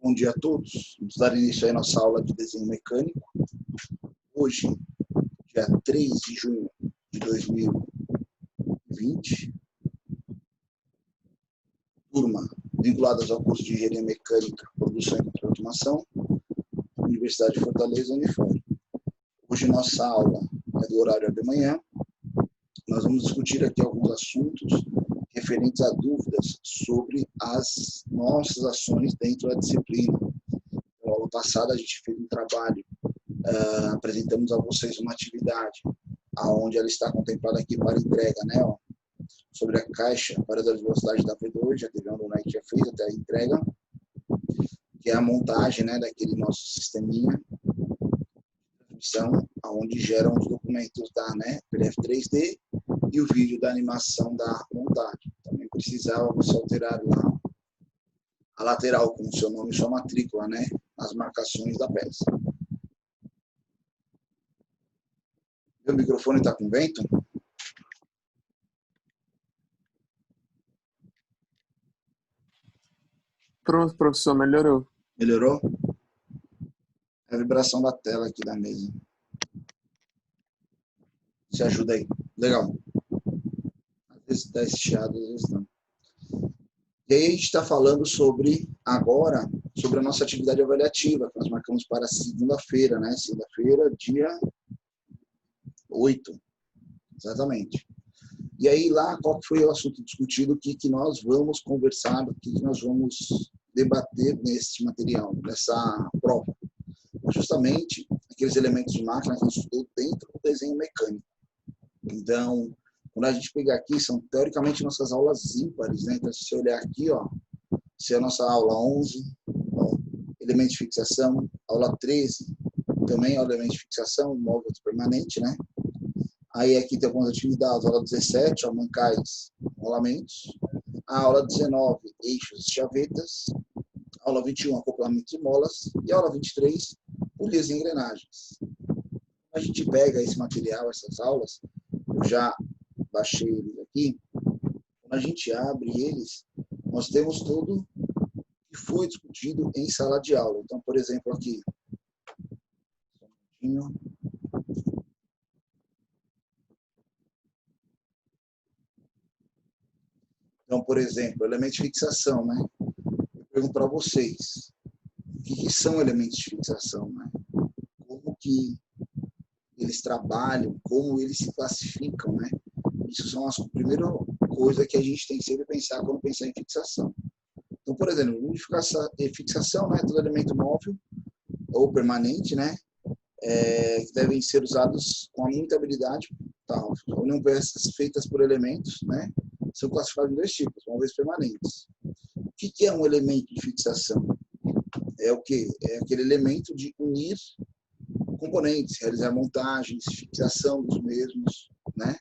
Bom dia a todos. Vamos dar início à nossa aula de desenho mecânico. Hoje, dia 3 de junho de 2020. Turma vinculadas ao curso de Engenharia Mecânica, Produção e Controle de Automação, Universidade de Fortaleza, Unifor. Hoje nossa aula é do horário de manhã. Nós vamos discutir aqui alguns assuntos referentes a dúvidas sobre as nossas ações dentro da disciplina. Na aula passada a gente fez um trabalho, apresentamos a vocês uma atividade onde ela está contemplada aqui para entrega, né? Sobre a caixa para a velocidade da V2, já teve um aluno aí que já fez até a entrega, que é a montagem, né, daquele nosso sisteminha de transmissão, onde geram os documentos da, né, PDF 3D e o vídeo da animação da montagem. Também precisava você alterar lá a lateral com o seu nome e sua matrícula, né, as marcações da peça. Meu microfone está com vento? Pronto, professor, melhorou. Melhorou? É a vibração da tela aqui da mesa. Se ajuda aí. Legal. Às vezes está esse chiado, às vezes não. E aí a gente está falando agora sobre a nossa atividade avaliativa, que nós marcamos para segunda-feira, né? Segunda-feira, dia 8. Exatamente. E aí lá, qual foi o assunto discutido, o que nós vamos conversar, o que nós vamos debater nesse material, nessa prova? Justamente aqueles elementos de máquina que a gente estudou dentro do desenho mecânico. Então, quando a gente pegar aqui, são teoricamente nossas aulas ímpares, né? Então, se você olhar aqui, ó, se é a nossa aula 11, ó, elementos de fixação, aula 13, também é o elemento de fixação, móvel permanente, né? Aí aqui tem algumas atividades, aula 17, ó, mancais, rolamentos, a aula 19, eixos e chavetas, aula 21, acoplamentos e molas, e a aula 23, polias e engrenagens. A gente pega esse material, essas aulas, eu já baixei eles aqui, quando a gente abre eles, nós temos tudo que foi discutido em sala de aula. Então, por exemplo, aqui, então, por exemplo, elementos de fixação, né? Eu pergunto para vocês, o que são elementos de fixação, né? Como que eles trabalham, como eles se classificam, né? Isso são as primeiras coisas que a gente tem que sempre pensar quando pensar em fixação. Então, por exemplo, fixação, né? Todo elemento móvel ou permanente, né? Que devem ser usados com muita habilidade, tal. União peças feitas por elementos, né? São classificados em dois tipos, móveis permanentes. O que é um elemento de fixação? É o quê? É aquele elemento de unir componentes, realizar montagens, fixação dos mesmos, né?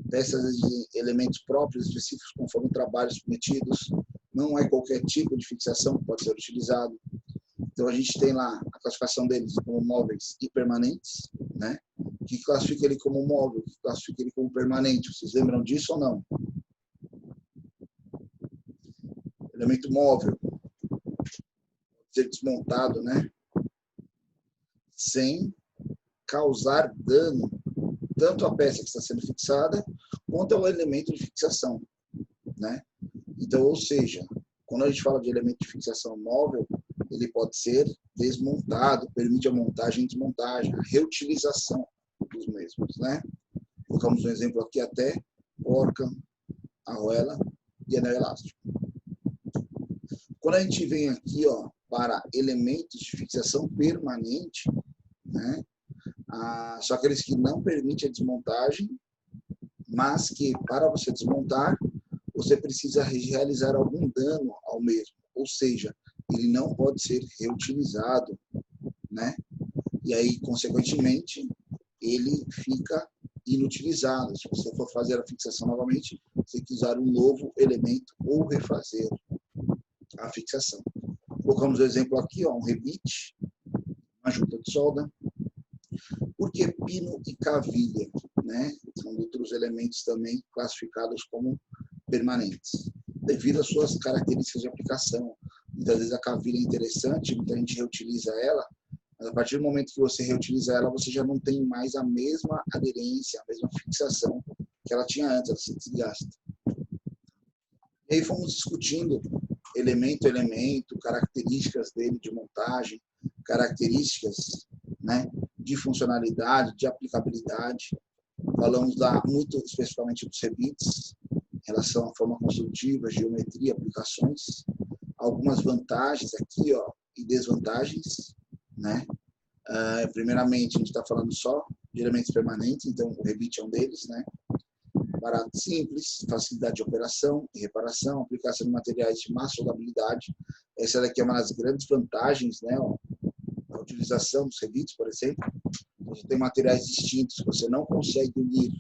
Peças de elementos próprios, específicos, conforme trabalhos submetidos. Não é qualquer tipo de fixação que pode ser utilizado. Então, a gente tem lá a classificação deles como móveis e permanentes, né? O que classifica ele como móvel, o que classifica ele como permanente. Vocês lembram disso ou não? Elemento móvel pode ser desmontado, né? Sem causar dano tanto à peça que está sendo fixada quanto ao elemento de fixação, né? Então, ou seja, quando a gente fala de elemento de fixação móvel, ele pode ser desmontado, permite a montagem e desmontagem, a reutilização dos mesmos, né? Colocamos um exemplo aqui até, porca, arruela e anel elástico. Quando a gente vem aqui, ó, para elementos de fixação permanente, né? São aqueles que não permitem a desmontagem, mas que para você desmontar, você precisa realizar algum dano ao mesmo, ou seja, ele não pode ser reutilizado, né? E aí, consequentemente, ele fica inutilizado. Se você for fazer a fixação novamente, você tem que usar um novo elemento ou refazer a fixação. Colocamos o exemplo aqui, ó, um rebite, uma junta de solda. Por que pino e cavilha, né? São outros elementos também classificados como permanentes, devido às suas características de aplicação, Muitas vezes a cavilha é interessante, muita gente reutiliza ela, mas a partir do momento que você reutiliza ela, você já não tem mais a mesma aderência, a mesma fixação que ela tinha antes, ela se desgasta. E aí fomos discutindo elemento a elemento, características dele de montagem, características, né, de funcionalidade, de aplicabilidade. Falamos muito especificamente dos rebits, em relação à forma construtiva, geometria, aplicações. Algumas vantagens aqui, ó, e desvantagens, né? Primeiramente, a gente está falando só de elementos permanentes, então o rebite é um deles, né? Barato e simples, facilidade de operação e reparação, aplicação de materiais de má soldabilidade. Essa daqui é uma das grandes vantagens, né? Ó, a utilização dos rebites, por exemplo. Você tem materiais distintos que você não consegue unir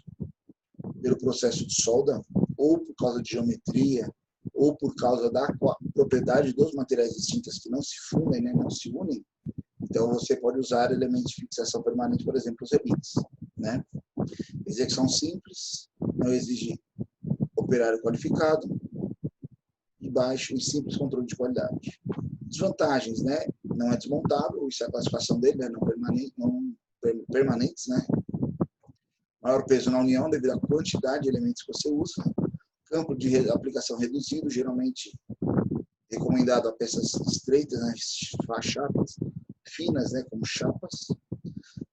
pelo processo de solda, ou por causa de geometria, ou por causa da propriedade dos materiais distintos que não se fundem, né? Não se unem. Então, você pode usar elementos de fixação permanente, por exemplo, os rebites, né? Execução simples, não exige operário qualificado, e baixo e simples controle de qualidade. Desvantagens, né? Não é desmontável, isso é a classificação dele, né? Não permanentes, né? Maior peso na união devido à quantidade de elementos que você usa. Campo de aplicação reduzido, geralmente recomendado a peças estreitas, né? Chapas finas, né? Como chapas.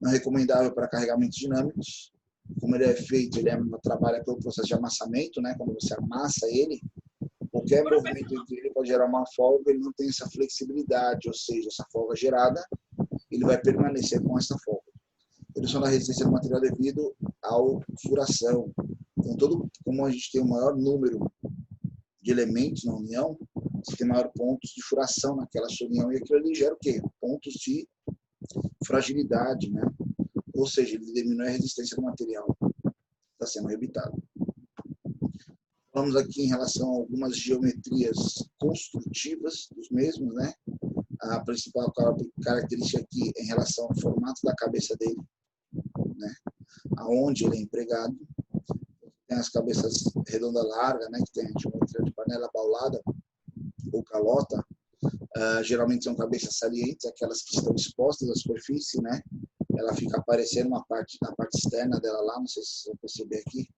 Não recomendável para carregamentos dinâmicos. Como ele é feito, ele trabalha pelo processo de amassamento, né? Quando você amassa ele, qualquer movimento entre ele pode gerar uma folga, ele não tem essa flexibilidade, ou seja, essa folga gerada, ele vai permanecer com essa folga. Redução da resistência do material devido à furação. Então, como a gente tem o maior número de elementos na união, você tem maior pontos de furação naquela sua união, e aquilo ali gera o quê? Pontos de fragilidade, né? Ou seja, ele diminui a resistência do material que está sendo rebitado. Vamos aqui em relação a algumas geometrias construtivas dos mesmos, né? A principal característica aqui é em relação ao formato da cabeça dele, né? Aonde ele é empregado. Tem as cabeças redonda larga, né? Que tem a geometria de panela baulada ou calota. Geralmente são cabeças salientes, aquelas que estão expostas à superfície, né? Ela fica aparecendo na parte externa dela lá, não sei se vocês vão perceber aqui.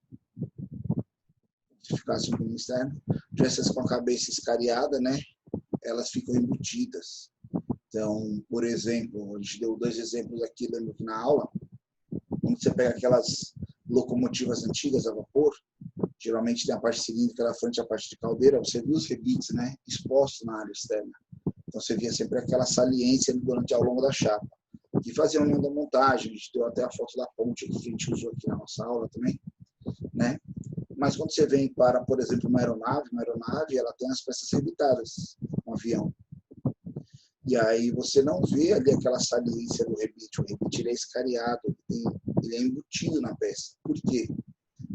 Se ficasse um pouquinho externo. Já essas com a cabeça escariada, né? Elas ficam embutidas. Então, por exemplo, a gente deu 2 exemplos aqui na aula. Quando você pega aquelas locomotivas antigas a vapor, geralmente tem a parte cilíndrica da frente e a parte de caldeira, você viu os rebites, né? Expostos na área externa. Então, você via sempre aquela saliência ao longo da chapa. Que fazia a união da montagem, a gente deu até a foto da ponte aqui, que a gente usou aqui na nossa aula também, né? Mas quando você vem para, por exemplo, uma aeronave ela tem as peças rebitadas, um avião. E aí você não vê ali aquela saliência do rebite, o rebite ele é escariado, ele é embutido na peça. Por quê?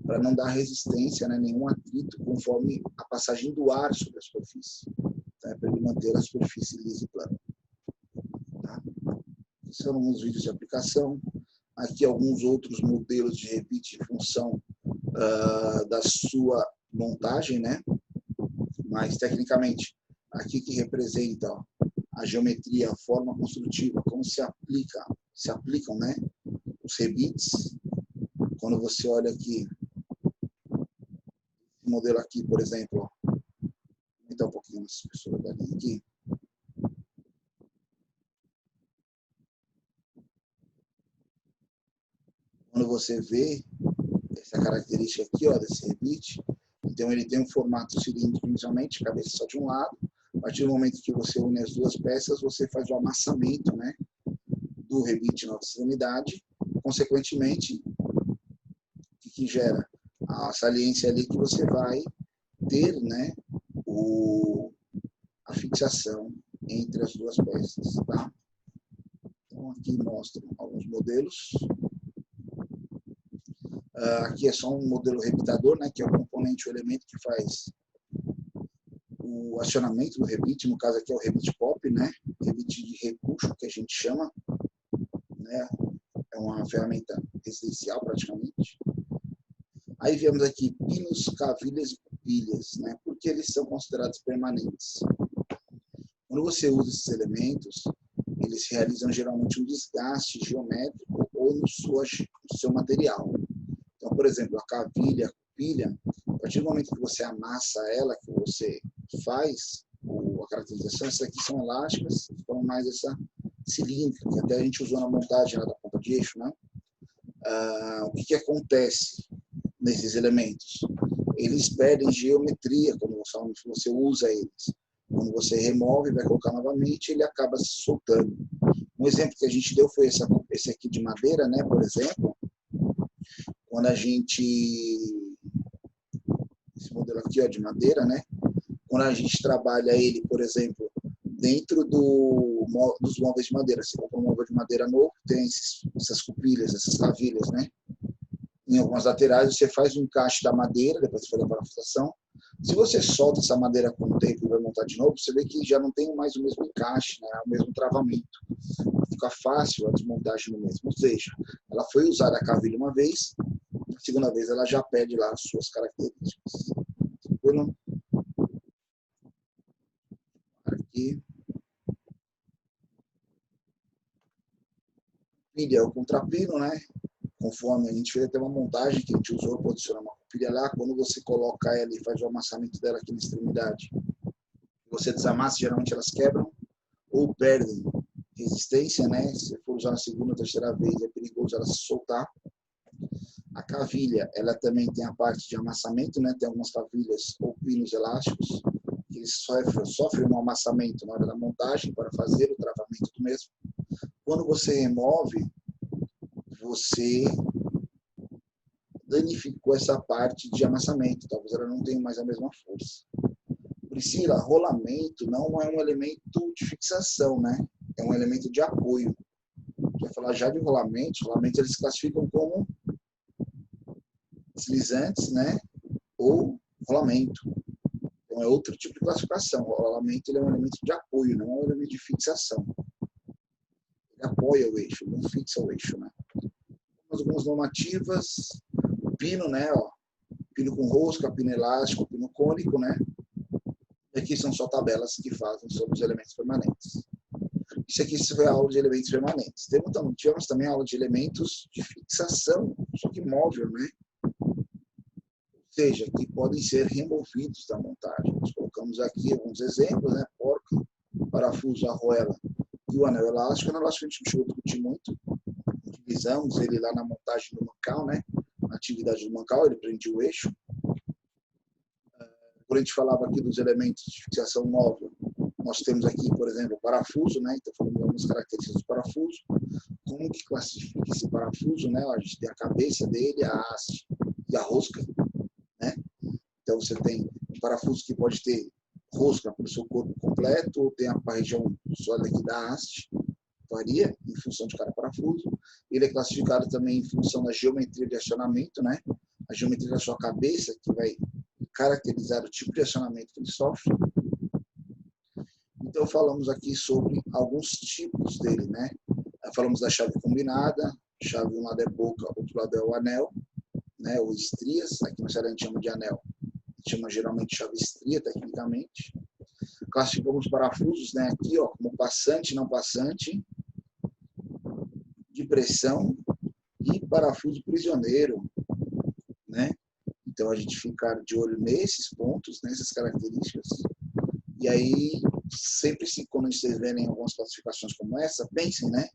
Para não dar resistência, né, nenhum atrito conforme a passagem do ar sobre a superfície. Então, é para ele manter a superfície lisa e plana. Tá? São alguns vídeos de aplicação. Aqui alguns outros modelos de rebite em função da sua montagem, né? Mas tecnicamente, aqui que representa ó, a geometria, a forma construtiva, como se aplicam, né? Os rebites. Quando você olha aqui, esse modelo aqui, por exemplo, ó, vou aumentar um pouquinho essa espessura da linha aqui. Quando você vê essa característica aqui, ó, desse rebite, então ele tem um formato cilíndrico inicialmente, cabeça só de um lado. A partir do momento que você une as duas peças, você faz o amassamento, né, do rebite na extremidade. Consequentemente, o que gera? A saliência ali que você vai ter, né, a fixação entre as duas peças, tá? Então aqui mostram alguns modelos. Aqui é só um modelo rebitador, né, que é o componente, o elemento que faz o acionamento do rebite. No caso aqui é o rebite pop, né, rebite de repuxo, que a gente chama, né, é uma ferramenta residencial praticamente. Aí viemos aqui pinos, cavilhas e cupilhas, né, porque eles são considerados permanentes. Quando você usa esses elementos, eles realizam geralmente um desgaste geométrico ou no seu material. Então, por exemplo, a cavilha, a cupilha, a partir do momento que você amassa ela, que você faz a caracterização, essas aqui são elásticas, formam mais essa cilíndrica, que até a gente usou na montagem lá da ponta de eixo, né? O que acontece nesses elementos? Eles perdem geometria quando você usa eles. Quando você remove e vai colocar novamente, ele acaba se soltando. Um exemplo que a gente deu foi esse aqui de madeira, né? Por exemplo, quando a gente... Esse modelo aqui, ó, de madeira, né? Quando a gente trabalha ele, por exemplo, dentro dos móveis de madeira. Você compra um móvel de madeira novo, tem essas cupilhas, essas cavilhas, né? Em algumas laterais, você faz o encaixe da madeira, depois você faz a parafusação. Se você solta essa madeira com o tempo e vai montar de novo, você vê que já não tem mais o mesmo encaixe, né? O mesmo travamento. Fica fácil a desmontagem no mesmo. Ou seja, ela foi usada a cavilha uma vez, a segunda vez ela já perde lá as suas características. Tranquilo? Aqui. Pilha é o contrapino, né? Conforme a gente fez até uma montagem que a gente usou para adicionar uma pilha lá, quando você coloca ela e faz o amassamento dela aqui na extremidade, você desamassa, geralmente elas quebram ou perdem resistência, né? Se for usar na segunda ou terceira vez, é perigoso ela se soltar. A cavilha, ela também tem a parte de amassamento, né? Tem algumas cavilhas ou pinos elásticos, que eles sofrem um amassamento na hora da montagem para fazer o travamento do mesmo. Quando você remove, você danificou essa parte de amassamento, talvez ela não tenha mais a mesma força. Priscila, rolamento não é um elemento de fixação, né? É um elemento de apoio. Vai falar já de rolamentos eles se classificam como deslizantes, né? Ou rolamento. Então é outro tipo de classificação. O rolamento ele é um elemento de apoio, não é um elemento de fixação. Ele apoia o eixo, não fixa o eixo, né? Algumas normativas, o pino, né? Ó, pino com rosca, pino elástico, pino cônico, né? E aqui são só tabelas que fazem sobre os elementos permanentes. Isso aqui foi a aula de elementos permanentes. Tivemos também a aula de elementos de fixação, só que móvel, né? Ou seja, que podem ser removidos da montagem. Nós colocamos aqui alguns exemplos, né? Porca, parafuso, arruela e o anel elástico. O anel elástico a gente não chegou a discutir muito. Utilizamos ele lá na montagem do mancal, né? Na atividade do mancal, ele prendia o eixo. Quando a gente falava aqui dos elementos de fixação móvel, nós temos aqui, por exemplo, o parafuso, né? Então, falamos algumas características do parafuso. Como que classifica esse parafuso, né? A gente tem a cabeça dele, a haste e a rosca, né? Então, você tem um parafuso que pode ter rosca para o seu corpo completo, ou tem a região sólida aqui da haste, varia em função de cada parafuso. Ele é classificado também em função da geometria de acionamento, né? A geometria da sua cabeça, que vai caracterizar o tipo de acionamento que ele sofre. Então, falamos aqui sobre alguns tipos dele, né? Falamos da chave combinada, chave um lado é boca, outro lado é o anel, né? Ou estrias, aqui na série a gente chama de anel, a gente chama geralmente chave estria, tecnicamente. Classificamos parafusos, né? Aqui, ó, como passante, não passante, de pressão e parafuso prisioneiro, né? Então, a gente ficar de olho nesses pontos, nessas características. E aí, sempre quando vocês verem algumas classificações como essa, pensem, né?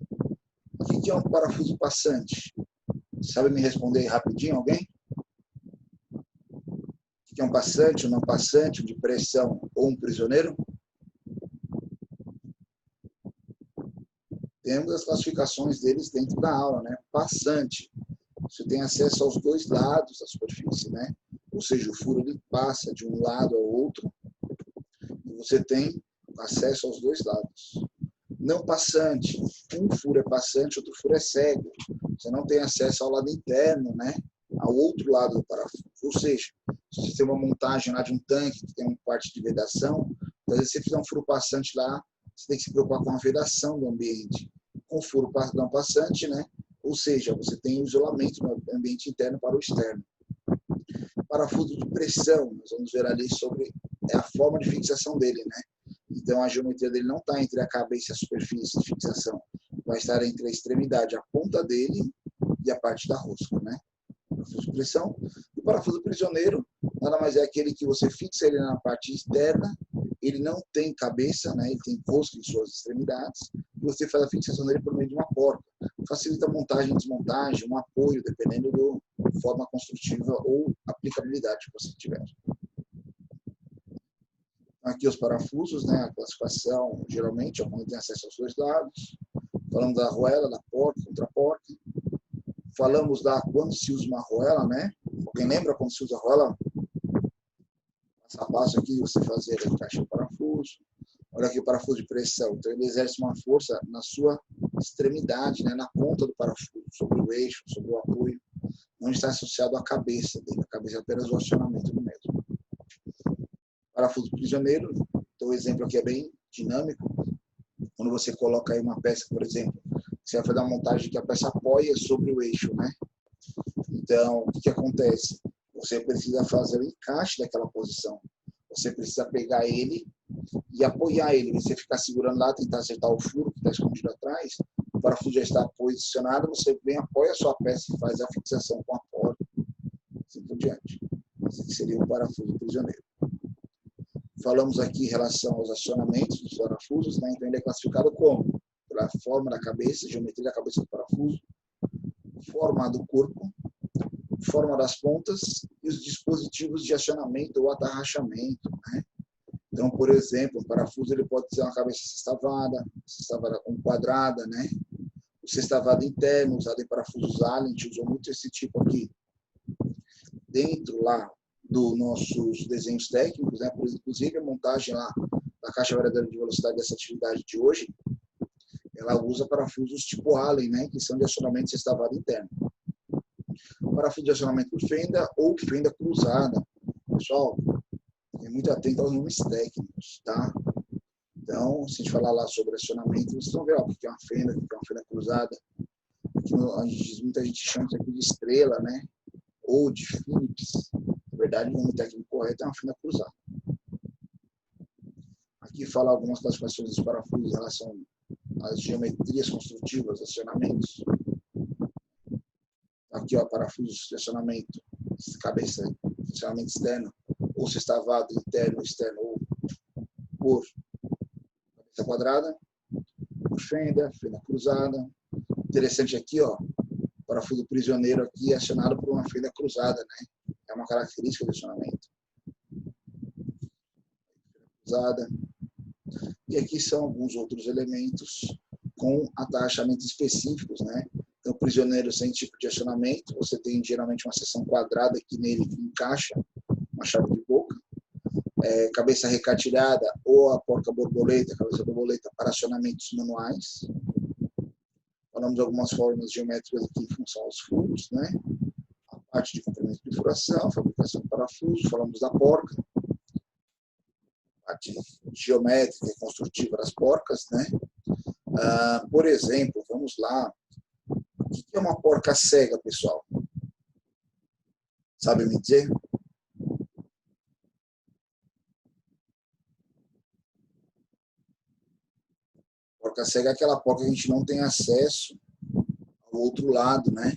O que é um parafuso passante? Sabe me responder aí rapidinho, alguém? O que é um passante, um não passante, um de pressão ou um prisioneiro? Temos as classificações deles dentro da aula, né? Passante. Você tem acesso aos dois lados da superfície, né? Ou seja, o furo ele passa de um lado ao outro e você tem acesso aos dois lados. Não passante, um furo é passante, outro furo é cego. Você não tem acesso ao lado interno, né? Ao outro lado do parafuso. Ou seja, se você tem uma montagem lá de um tanque que tem uma parte de vedação, às vezes você fizer um furo passante lá, você tem que se preocupar com a vedação do ambiente. Com o furo não passante, né? Ou seja, você tem o isolamento no ambiente interno para o externo. Parafuso de pressão, nós vamos ver ali sobre a forma de fixação dele, né? Então, a geometria dele não está entre a cabeça e a superfície de fixação. Vai estar entre a extremidade, a ponta dele e a parte da rosca, né? Parafuso de pressão. E o parafuso prisioneiro nada mais é aquele que você fixa ele na parte externa, ele não tem cabeça, né? Ele tem rosca em suas extremidades, e você faz a fixação dele por meio de uma porta. Facilita a montagem e desmontagem, um apoio, dependendo da forma construtiva ou aplicabilidade que você tiver. Aqui os parafusos, né? A classificação, geralmente, é quando tem acesso aos dois lados. Falamos da arruela, da porta, contra-porta. Falamos da quando se usa uma arruela, né? Alguém lembra quando se usa arruela? Passo a passo aqui, você fazer a encaixe do parafuso. Olha aqui o parafuso de pressão. Então, ele exerce uma força na sua extremidade, né? Na ponta do parafuso, sobre o eixo, sobre o apoio. Não está associado à cabeça dele. A cabeça é apenas o acionamento do mesmo. Parafuso prisioneiro. Então, o exemplo aqui é bem dinâmico. Quando você coloca aí uma peça, por exemplo, você vai fazer uma montagem que a peça apoia sobre o eixo, né? Então, o que acontece? Você precisa fazer o encaixe daquela posição. Você precisa pegar ele e apoiar ele. Você ficar segurando lá, tentar acertar o furo que está escondido atrás, o parafuso já está posicionado, você vem, apoia a sua peça e faz a fixação com a porta, assim por diante. Esse seria o parafuso prisioneiro. Falamos aqui em relação aos acionamentos dos parafusos, né? Então ele é classificado como? Pela forma da cabeça, geometria da cabeça do parafuso, forma do corpo, forma das pontas e os dispositivos de acionamento ou atarrachamento, né? Então, por exemplo, um parafuso ele pode ser uma cabeça sextavada com quadrada, né? O sextavado interno, usado em parafusos Allen, a gente usou muito esse tipo aqui dentro lá dos nossos desenhos técnicos, né? Inclusive a montagem lá da caixa variadora de velocidade dessa atividade de hoje, ela usa parafusos tipo Allen, né? Que são de acionamento sextavado interno. Parafuso de acionamento por fenda ou fenda cruzada. Pessoal, é muito atento aos nomes técnicos, tá? Então, se a gente falar lá sobre acionamento, vocês vão ver ó, o que é uma fenda, o que é uma fenda cruzada. Aqui muita gente chama isso aqui de estrela, né? Ou de Phillips. Na verdade, o nome técnico correto é uma fenda cruzada. Aqui fala algumas classificações dos parafusos em relação às geometrias construtivas, acionamentos. Aqui, ó, parafusos de acionamento, cabeça, acionamento externo, ou sextavado interno, externo, ou por cabeça quadrada, por fenda cruzada. Interessante aqui, ó, parafuso prisioneiro aqui é acionado por uma fenda cruzada, né? É uma característica do acionamento. Cruzada. E aqui são alguns outros elementos com atarrachamentos específicos, né? Então, prisioneiro sem tipo de acionamento, você tem geralmente uma seção quadrada que nele encaixa uma chave de boca, cabeça recatilhada ou a porca borboleta, cabeça borboleta para acionamentos manuais. Falamos de algumas formas geométricas aqui em função aos furos, né? A parte de comprimento de furação, fabricação de parafuso, falamos da porca, parte geométrica e construtiva das porcas, né? Por exemplo, vamos lá. O que é uma porca cega, pessoal? Sabe me dizer? Porca cega é aquela porca que a gente não tem acesso ao outro lado, né?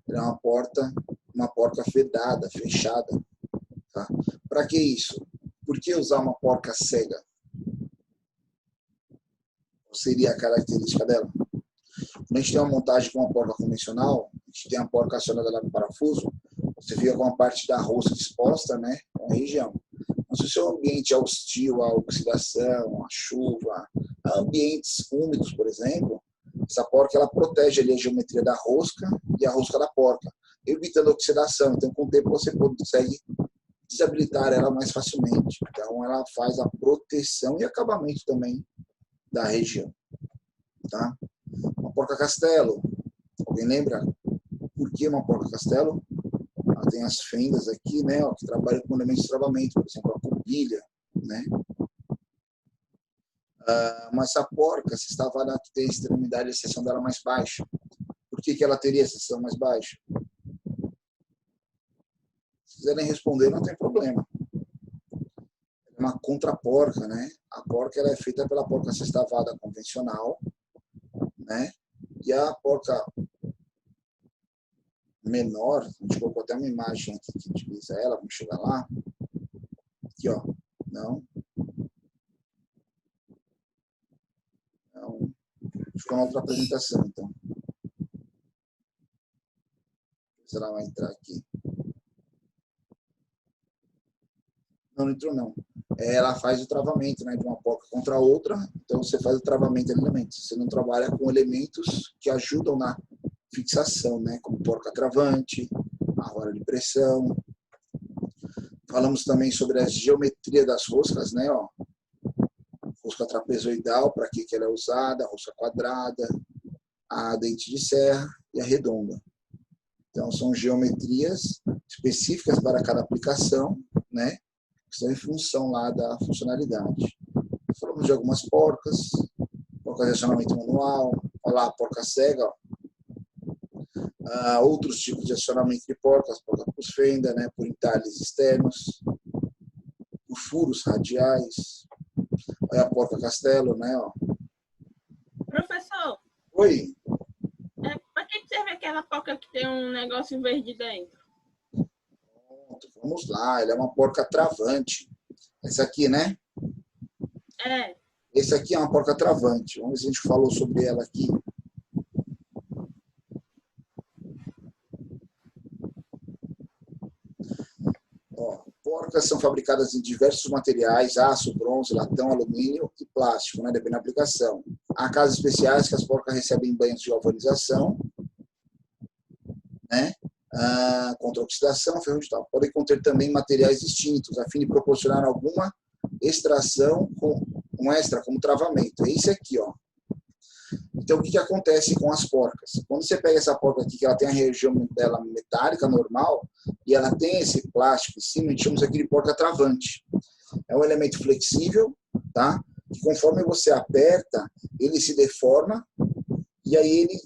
É uma porca vedada, fechada. Tá? Para que isso? Por que usar uma porca cega? Qual seria a característica dela? Quando a gente tem uma montagem com uma porca convencional, a gente tem a porca acionada lá no parafuso, você fica com a parte da rosca exposta, né, com a região. Mas se o seu ambiente é hostil à oxidação, à chuva, a ambientes úmidos, por exemplo, essa porca ela protege ali a geometria da rosca e a rosca da porca, evitando a oxidação. Então, com o tempo, você consegue desabilitar ela mais facilmente. Então, ela faz a proteção e acabamento também da região. Tá? Uma porca-castelo. Alguém lembra por que uma porca-castelo? Ela tem as fendas aqui, né, ó, que trabalham com elementos de travamento, por exemplo, a cubilha, né? Mas essa porca, se estava lá, que tem a extremidade, a seção dela mais baixa. Por que ela teria a seção mais baixa? Se quiserem responder, não tem problema. é uma contraporca, né? A porca ela é feita pela porca sextavada convencional, né? E a porca menor, a gente colocou até uma imagem aqui que utiliza ela, vamos chegar lá. Aqui, ó. Não. Não. Ficou na outra apresentação, então. Se ela vai entrar aqui. Não entrou, não. Ela faz o travamento, né, de uma porca contra a outra. Então, você faz o travamento de elementos. Você não trabalha com elementos que ajudam na fixação, né, como porca travante, a roda de pressão. Falamos também sobre a geometria das roscas, né, ó. Rosca trapezoidal, para que ela é usada, a rosca quadrada, a dente de serra e a redonda. Então, são geometrias específicas para cada aplicação, né? Que estão em função lá da funcionalidade. Falamos de algumas porcas, porca de acionamento manual, olha lá, a porca cega, ó. Outros tipos de acionamento de porcas, porca por fenda, né? Por entalhes externos, por furos radiais. Olha a porca castelo, né? Ó. Professor, Oi. para que serve aquela porca que tem um negócio verde dentro? Vamos lá, ela é uma porca travante. Essa aqui, né? É. Esse aqui é uma porca travante. Vamos ver se a gente falou sobre ela aqui. Ó, porcas são fabricadas em diversos materiais, aço, bronze, latão, alumínio e plástico, né? Depende da aplicação. Há casos especiais que as porcas recebem banhos de galvanização, né? Contra oxidação, ferro de tal. Podem conter também materiais distintos, a fim de proporcionar alguma extração com um extra, como travamento. É esse aqui, ó. Então, o que acontece com as porcas? Quando você pega essa porca aqui, que ela tem a região dela metálica normal, e ela tem esse plástico em cima, a gente chama isso aqui de porca travante. É um elemento flexível, tá? Que conforme você aperta, ele se deforma, e aí ele,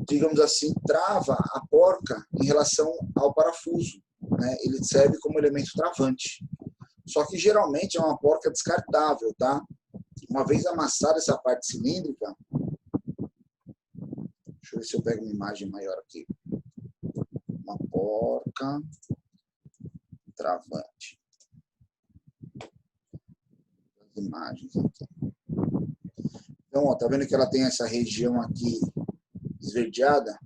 digamos assim, trava a porca em relação ao parafuso, né? Ele serve como elemento travante. Só que geralmente é uma porca descartável, tá? Uma vez amassada essa parte cilíndrica, deixa eu ver se eu pego uma imagem maior aqui. Uma porca travante. As imagens aqui. Então, ó, tá vendo que ela tem essa região aqui esverdeada?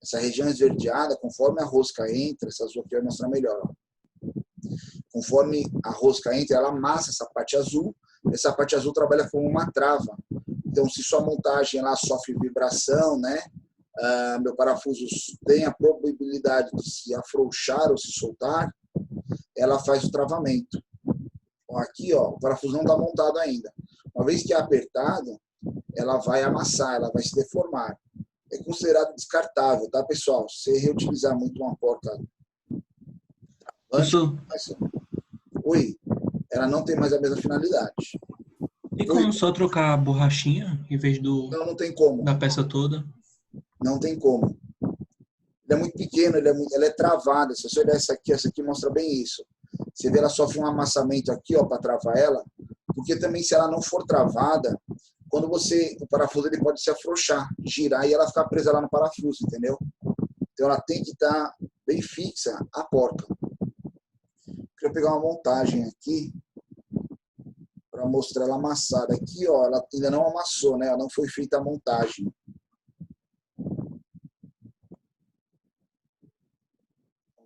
Essa região esverdeada, conforme a rosca entra, essa azul aqui vai mostrar melhor, ó. Conforme a rosca entra, ela amassa essa parte azul. Essa parte azul trabalha como uma trava. Então, se sua montagem lá sofre vibração, né? Meu parafuso tem a probabilidade de se afrouxar ou se soltar, ela faz o travamento. Então, aqui, ó, o parafuso não está montado ainda. Uma vez que é apertado, ela vai amassar, ela vai se deformar. É considerado descartável, tá, pessoal? Se você reutilizar muito uma porca... Oi, ela não tem mais a mesma finalidade. Tem como só trocar a borrachinha em vez não tem como. Da peça toda? Não tem como. Ele é muito pequeno, ela é travada. Se você olhar essa aqui mostra bem isso. Você vê, ela sofre um amassamento aqui, ó, para travar ela, porque também se ela não for travada, quando o parafuso ele pode se afrouxar, girar e ela ficar presa lá no parafuso, entendeu? Então ela tem que estar bem fixa a porca. Queria pegar uma montagem aqui para mostrar ela amassada. Aqui, ó, ela ainda não amassou, né? Ela não foi feita a montagem. Vamos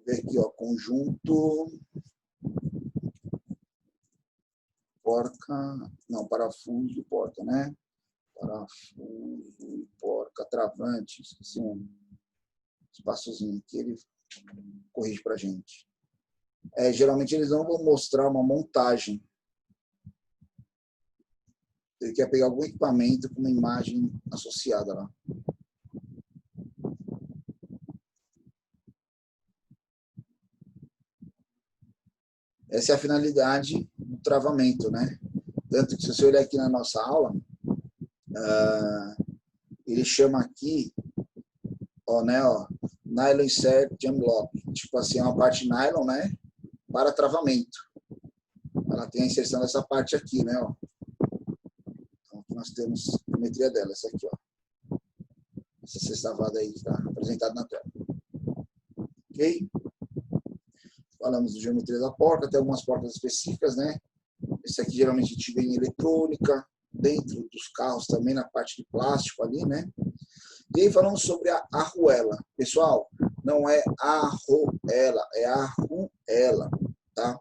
ver aqui, ó, conjunto porca, não, parafuso porca, né? Parafuso e porca travante, esqueci um espaçozinho aqui, ele corrige pra gente. Geralmente eles não vão mostrar uma montagem. Ele quer pegar algum equipamento com uma imagem associada lá. Essa é a finalidade do travamento, né? Tanto que se você olhar aqui na nossa aula, ele chama aqui, ó, né, ó, nylon insert jam lock. Tipo assim, é uma parte nylon, né? Para travamento. ela tem a inserção dessa parte aqui, né? Ó. Então, aqui nós temos a geometria dela, essa aqui, ó. Essa sextavada aí que está apresentada na tela. Ok? Falamos de geometria da porca, tem algumas porcas específicas, né? Esse aqui geralmente a gente vê em eletrônica, dentro dos carros também, na parte de plástico ali, né? E aí falamos sobre a arruela. Pessoal, não é arruela, é arruela, tá?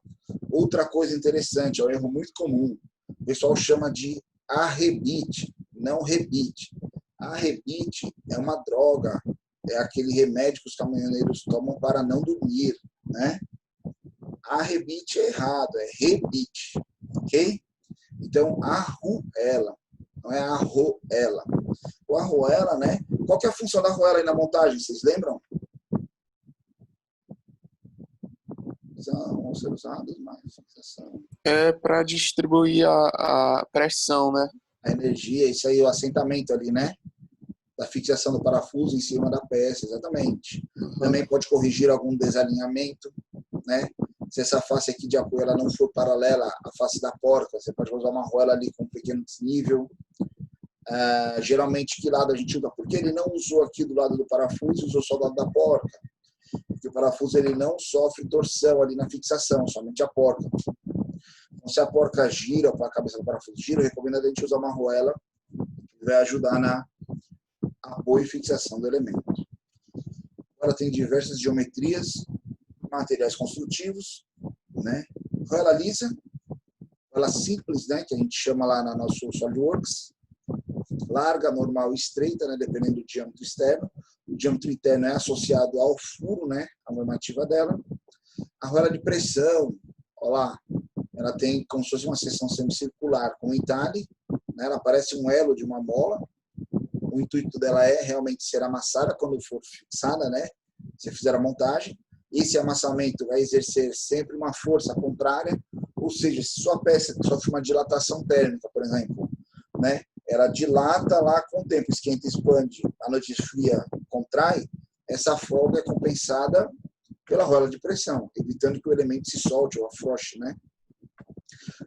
Outra coisa interessante, é um erro muito comum. O pessoal chama de arrebite, não rebite. Arrebite é uma droga, é aquele remédio que os caminhoneiros tomam para não dormir, né? Arrebite é errado, é rebite, ok? Então, arruela, não é arruela. O arruela, né? Qual que é a função da arruela aí na montagem? Vocês lembram? Vão ser usados mais fixação. É para distribuir a pressão, né? A energia, isso aí, o assentamento ali, né? Da fixação do parafuso em cima da peça, exatamente. Também pode corrigir algum desalinhamento, né? Se essa face aqui de apoio ela não for paralela à face da porca, você pode usar uma arruela ali com um pequeno desnível. Geralmente, que lado a gente usa? Porque ele não usou aqui do lado do parafuso, usou só do lado da porca. Porque o parafuso ele não sofre torção ali na fixação, somente a porca. Então, se a porca gira, ou a cabeça do parafuso gira, eu recomendo a gente usar uma arruela, que vai ajudar na apoio e fixação do elemento. Ela tem diversas geometrias, materiais construtivos, né? Arruela lisa, arruela simples, né? Que a gente chama lá na nosso SolidWorks. Larga, normal e estreita, né, dependendo do diâmetro externo. O diâmetro interno é associado ao furo, né, a normativa dela. A arruela de pressão, olha lá, ela tem como se fosse uma seção semicircular com entalhe, né, ela parece um elo de uma mola. O intuito dela é realmente ser amassada quando for fixada, né, se fizer a montagem. Esse amassamento vai exercer sempre uma força contrária, ou seja, se sua peça sofre uma dilatação térmica, por exemplo, né, ela dilata lá com o tempo, esquenta, expande, a noite esfria, contrai, essa folga é compensada pela arruela de pressão, evitando que o elemento se solte ou afrouxe, né?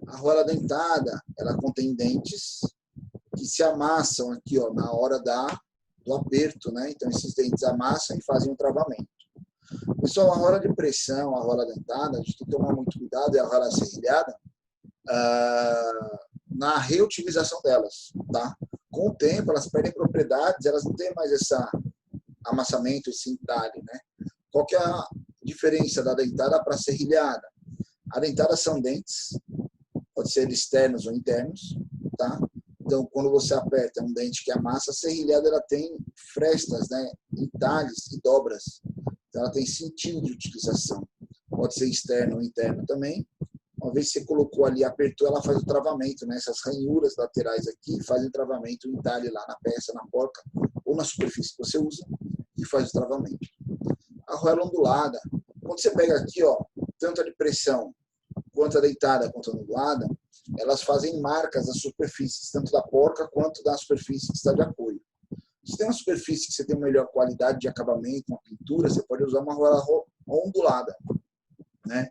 A arruela dentada, ela contém dentes que se amassam aqui, ó, na hora do aperto, né? Então, esses dentes amassam e fazem um travamento. Pessoal, a arruela de pressão, a arruela dentada, a gente tem que tomar muito cuidado, e a arruela serrilhada, na reutilização delas, tá? Com o tempo, elas perdem propriedades, elas não têm mais esse amassamento, esse entalhe, né? Qual que é a diferença da dentada para a serrilhada? A dentada são dentes, pode ser externos ou internos, tá? Então, quando você aperta um dente que amassa, a serrilhada ela tem frestas, né? Entalhes e dobras. Então, ela tem sentido de utilização. Pode ser externo ou interno também. Uma vez que você colocou ali, apertou, ela faz o travamento, né? Essas ranhuras laterais aqui fazem o travamento, o entalhe lá na peça, na porca, ou na superfície que você usa, e faz o travamento. A arruela ondulada, quando você pega aqui, ó, tanto a de pressão, quanto a deitada, quanto a ondulada, elas fazem marcas nas superfícies, tanto da porca quanto da superfície que está de apoio. Se tem uma superfície que você tem uma melhor qualidade de acabamento, uma pintura, você pode usar uma arruela ondulada, né?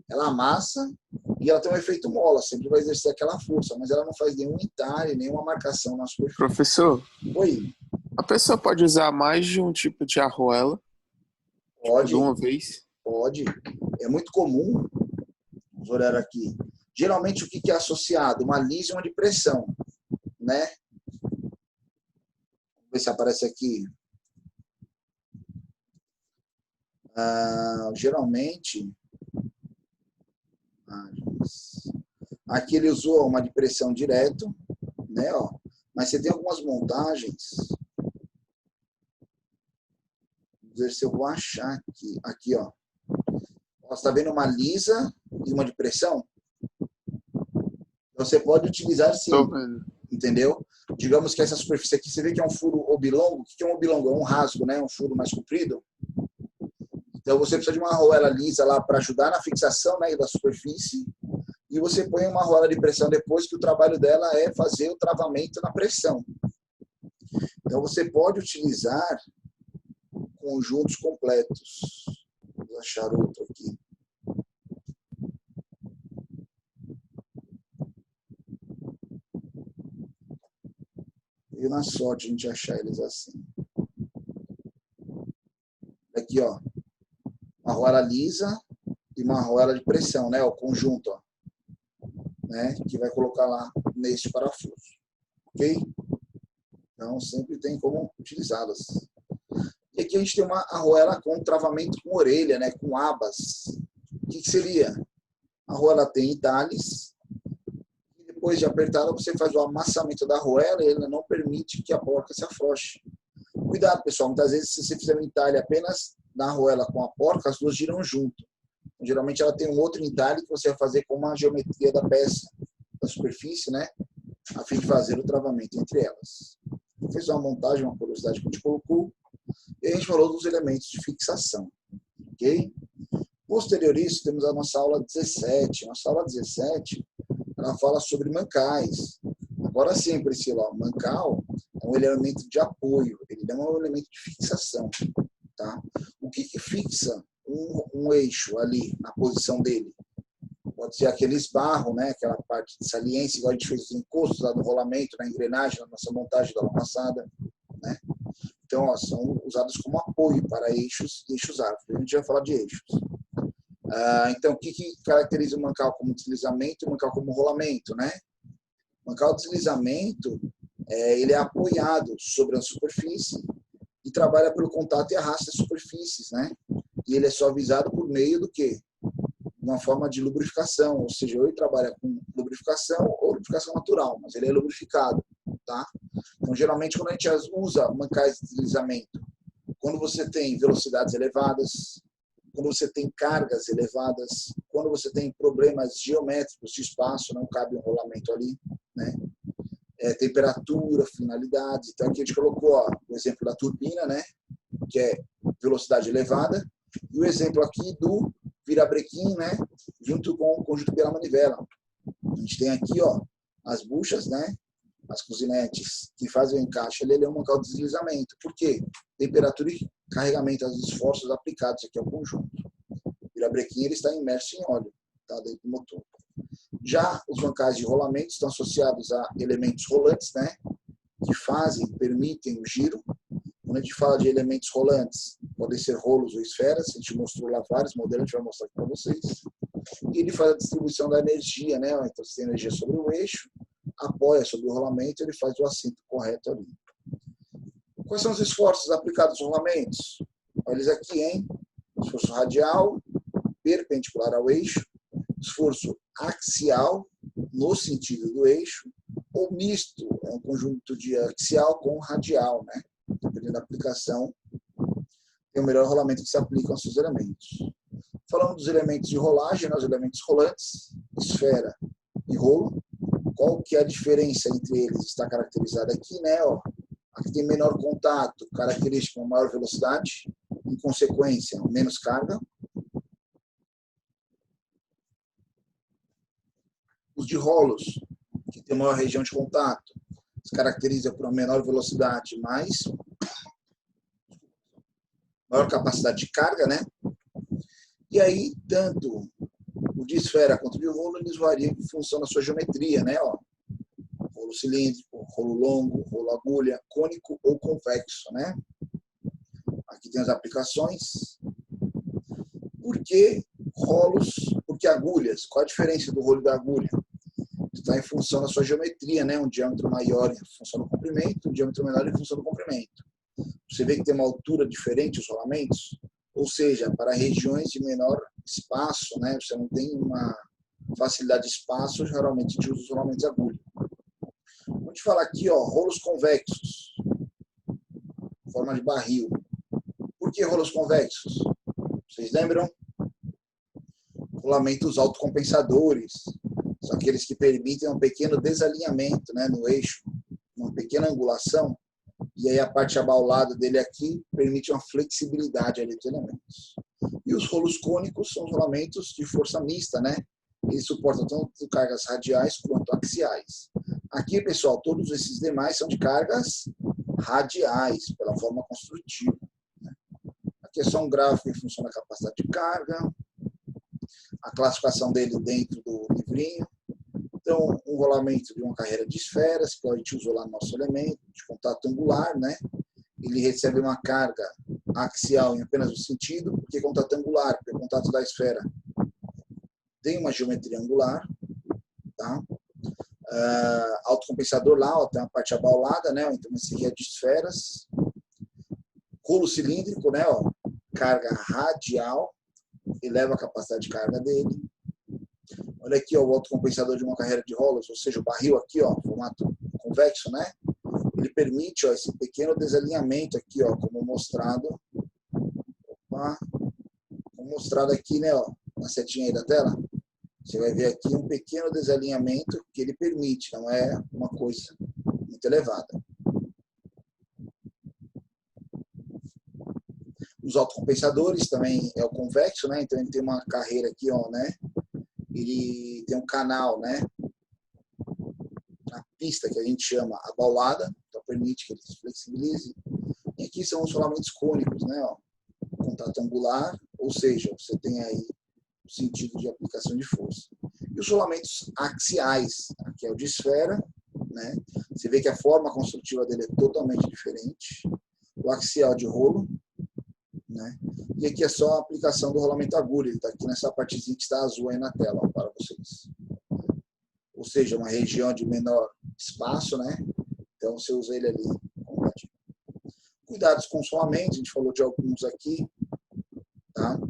Ela amassa e ela tem um efeito mola, sempre vai exercer aquela força, mas ela não faz nenhum entalhe, nenhuma marcação na superfície. Professor, Oi? a pessoa pode usar mais de um tipo de arruela? Pode. De uma vez? Pode. É muito comum, vamos olhar aqui, geralmente o que é associado? Uma lisa e uma de pressão, né? Vamos ver se aparece aqui. Geralmente, aqui ele usou uma de pressão direto, né? Ó, mas você tem algumas montagens. Vamos ver se eu vou achar aqui. Aqui, ó. Você está vendo uma lisa e uma de pressão? Você pode utilizar sim. Tô vendo. Entendeu? Digamos que essa superfície aqui, você vê que é um furo oblongo. O que é um oblongo? É um rasgo, né? Um furo mais comprido. Então, você precisa de uma arruela lisa lá para ajudar na fixação, né, da superfície. E você põe uma arruela de pressão depois, que o trabalho dela é fazer o travamento na pressão. Então, você pode utilizar conjuntos completos. Vou achar outro aqui. E na sorte a gente achar eles assim. Aqui, ó. Uma arruela lisa e uma arruela de pressão, né? O conjunto, ó. Né? Que vai colocar lá neste parafuso. Ok? Então, sempre tem como utilizá-las. E aqui a gente tem uma arruela com travamento com orelha, né? Com abas. O que seria? A arruela tem entalhes. E depois de apertada, você faz o amassamento da arruela e ele não permite que a porca se afrouxe. Cuidado, pessoal. Muitas vezes, se você fizer um entalhe apenas na arruela com a porca, as duas giram junto. Geralmente, ela tem um outro entalhe que você vai fazer com uma geometria da peça, da superfície, né? A fim de fazer o travamento entre elas. Fez uma montagem, uma curiosidade que a gente colocou. E a gente falou dos elementos de fixação. Ok? Posterior a isso, temos a nossa aula 17. Nossa aula 17, ela fala sobre mancais. Agora sim, Priscila, o mancal é um elemento de apoio, ele não é um elemento de fixação. Tá? O que fixa um eixo ali na posição dele? Pode ser aquele esbarro, né? Aquela parte de saliência, igual a gente fez os encostos lá do rolamento, na engrenagem, na nossa montagem da aula passada. Né? Então, ó, são usados como apoio para eixos e eixos árvores. A gente vai falar de eixos. Então, o que caracteriza o mancal como deslizamento e o mancal como rolamento? Né? O mancal deslizamento, ele é apoiado sobre a superfície e trabalha pelo contato e arrasta as superfícies. Né? E ele é suavizado por meio do quê? Uma forma de lubrificação, ou seja, ou ele trabalha com lubrificação ou lubrificação natural, mas ele é lubrificado, tá? Então, geralmente, quando a gente usa mancais de deslizamento, quando você tem velocidades elevadas, quando você tem cargas elevadas, quando você tem problemas geométricos de espaço, não cabe um rolamento ali, né? Temperatura, finalidades. Então, aqui a gente colocou ó, o exemplo da turbina, né? Que é velocidade elevada, e o exemplo aqui do virabrequim, né, junto com o conjunto pela manivela. A gente tem aqui, ó, as buchas, né, as cozinetes que fazem o encaixe. Ele é um mancal de deslizamento. Por quê? Temperatura e carregamento dos esforços aplicados aqui ao conjunto. O virabrequim ele está imerso em óleo, tá, dentro do motor. Já os mancais de rolamento estão associados a elementos rolantes, né, que permitem o giro. Quando a gente fala de elementos rolantes, podem ser rolos ou esferas, a gente mostrou lá vários modelos, a gente vai mostrar aqui para vocês. E ele faz a distribuição da energia, né? Então, se tem energia sobre o eixo, apoia sobre o rolamento, ele faz o assento correto ali. Quais são os esforços aplicados aos rolamentos? Olha eles aqui, hein? Esforço radial, perpendicular ao eixo, esforço axial, no sentido do eixo, ou misto, é um conjunto de axial com radial, né? Dependendo da aplicação, tem o melhor rolamento que se aplica aos seus elementos. Falando dos elementos de rolagem, né, os elementos rolantes, esfera e rolo, qual que é a diferença entre eles? Está caracterizada aqui, né? Ó, aqui tem menor contato, característica uma maior velocidade, em consequência, menos carga. Os de rolos, que tem maior região de contato, se caracteriza por uma menor velocidade, mas maior capacidade de carga, né? E aí, tanto o de esfera quanto o de rolo, eles variam em função da sua geometria, né? Ó, rolo cilíndrico, rolo longo, rolo agulha, cônico ou convexo, né? Aqui tem as aplicações. Por que rolos? Por que agulhas? Qual a diferença do rolo e da agulha? Está em função da sua geometria, né? Um diâmetro maior em função do comprimento, um diâmetro menor em função do comprimento. Você vê que tem uma altura diferente os rolamentos, ou seja, para regiões de menor espaço, né? Você não tem uma facilidade de espaço, geralmente a gente usa os rolamentos de agulha. Vamos falar aqui, ó, rolos convexos, forma de barril. Por que rolos convexos? Vocês lembram? Rolamentos autocompensadores, são aqueles que permitem um pequeno desalinhamento, né, no eixo, uma pequena angulação, e aí a parte abaulada dele aqui permite uma flexibilidade ali dos elementos. E os rolos cônicos são os rolamentos de força mista, né? Eles suportam tanto cargas radiais quanto axiais. Aqui, pessoal, todos esses demais são de cargas radiais, pela forma construtiva. Aqui é só um gráfico em função da capacidade de carga, a classificação dele dentro do livrinho. Então, um rolamento de uma carreira de esferas, que a gente usou lá no nosso elemento, de contato angular, né? Ele recebe uma carga axial em apenas um sentido, porque contato angular, porque o contato da esfera tem uma geometria angular, tá? Autocompensador lá, ó, tem uma parte abaulada, né? Então, esse aqui é de esferas. Rolo cilíndrico, né? Ó, carga radial, eleva a capacidade de carga dele. Olha aqui, ó, o autocompensador de uma carreira de rolos, ou seja, o barril aqui, ó, formato convexo, né? Ele permite, ó, esse pequeno desalinhamento aqui, ó, como mostrado. Opa, como mostrado aqui, né, ó, na setinha aí da tela. Você vai ver aqui um pequeno desalinhamento que ele permite, não é uma coisa muito elevada. Os autocompensadores também é o convexo, né? Então ele tem uma carreira aqui, ó, né? Ele tem um canal, né? A pista que a gente chama abaulada, então permite que ele se flexibilize. E aqui são os rolamentos cônicos, né? Ó, contato angular, ou seja, você tem aí o sentido de aplicação de força. E os rolamentos axiais, aqui é o de esfera, né? Você vê que a forma construtiva dele é totalmente diferente. O axial de rolo, né? E aqui é só a aplicação do rolamento agulha, ele está aqui nessa partezinha que está azul aí na tela, ó, para vocês. Ou seja, uma região de menor espaço, né? Então você usa ele ali. Cuidados com os rolamentos, a gente falou de alguns aqui, tá?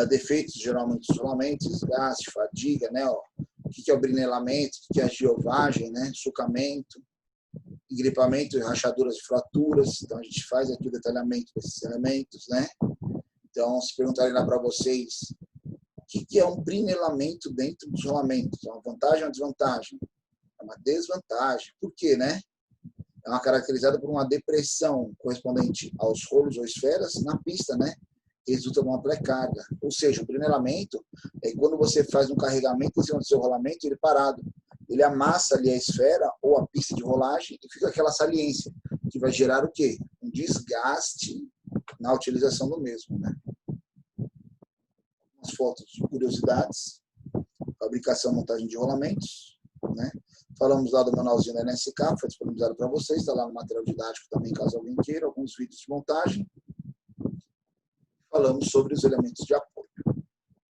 Defeitos geralmente dos rolamentos, desgaste, fadiga, né? Ó, o que é o brinelamento, o que é a giovagem, né? Sucamento, engripamento e rachaduras e fraturas. Então a gente faz aqui o detalhamento desses elementos, né? Então, se perguntarem lá para vocês o que é um brinelamento dentro dos rolamentos, é uma vantagem ou uma desvantagem? É uma desvantagem. Por quê, né? É uma caracterizada por uma depressão correspondente aos rolos ou esferas na pista, né? Que resulta numa pré-carga. Ou seja, o brinelamento é quando você faz um carregamento em cima do seu rolamento, ele parado. Ele amassa ali a esfera ou a pista de rolagem e fica aquela saliência, que vai gerar o quê? Um desgaste na utilização do mesmo, né? Umas fotos, curiosidades, fabricação e montagem de rolamentos, né? Falamos lá do manualzinho da NSK, foi disponibilizado para vocês, está lá no material didático também, caso alguém queira, alguns vídeos de montagem. Falamos sobre os elementos de apoio.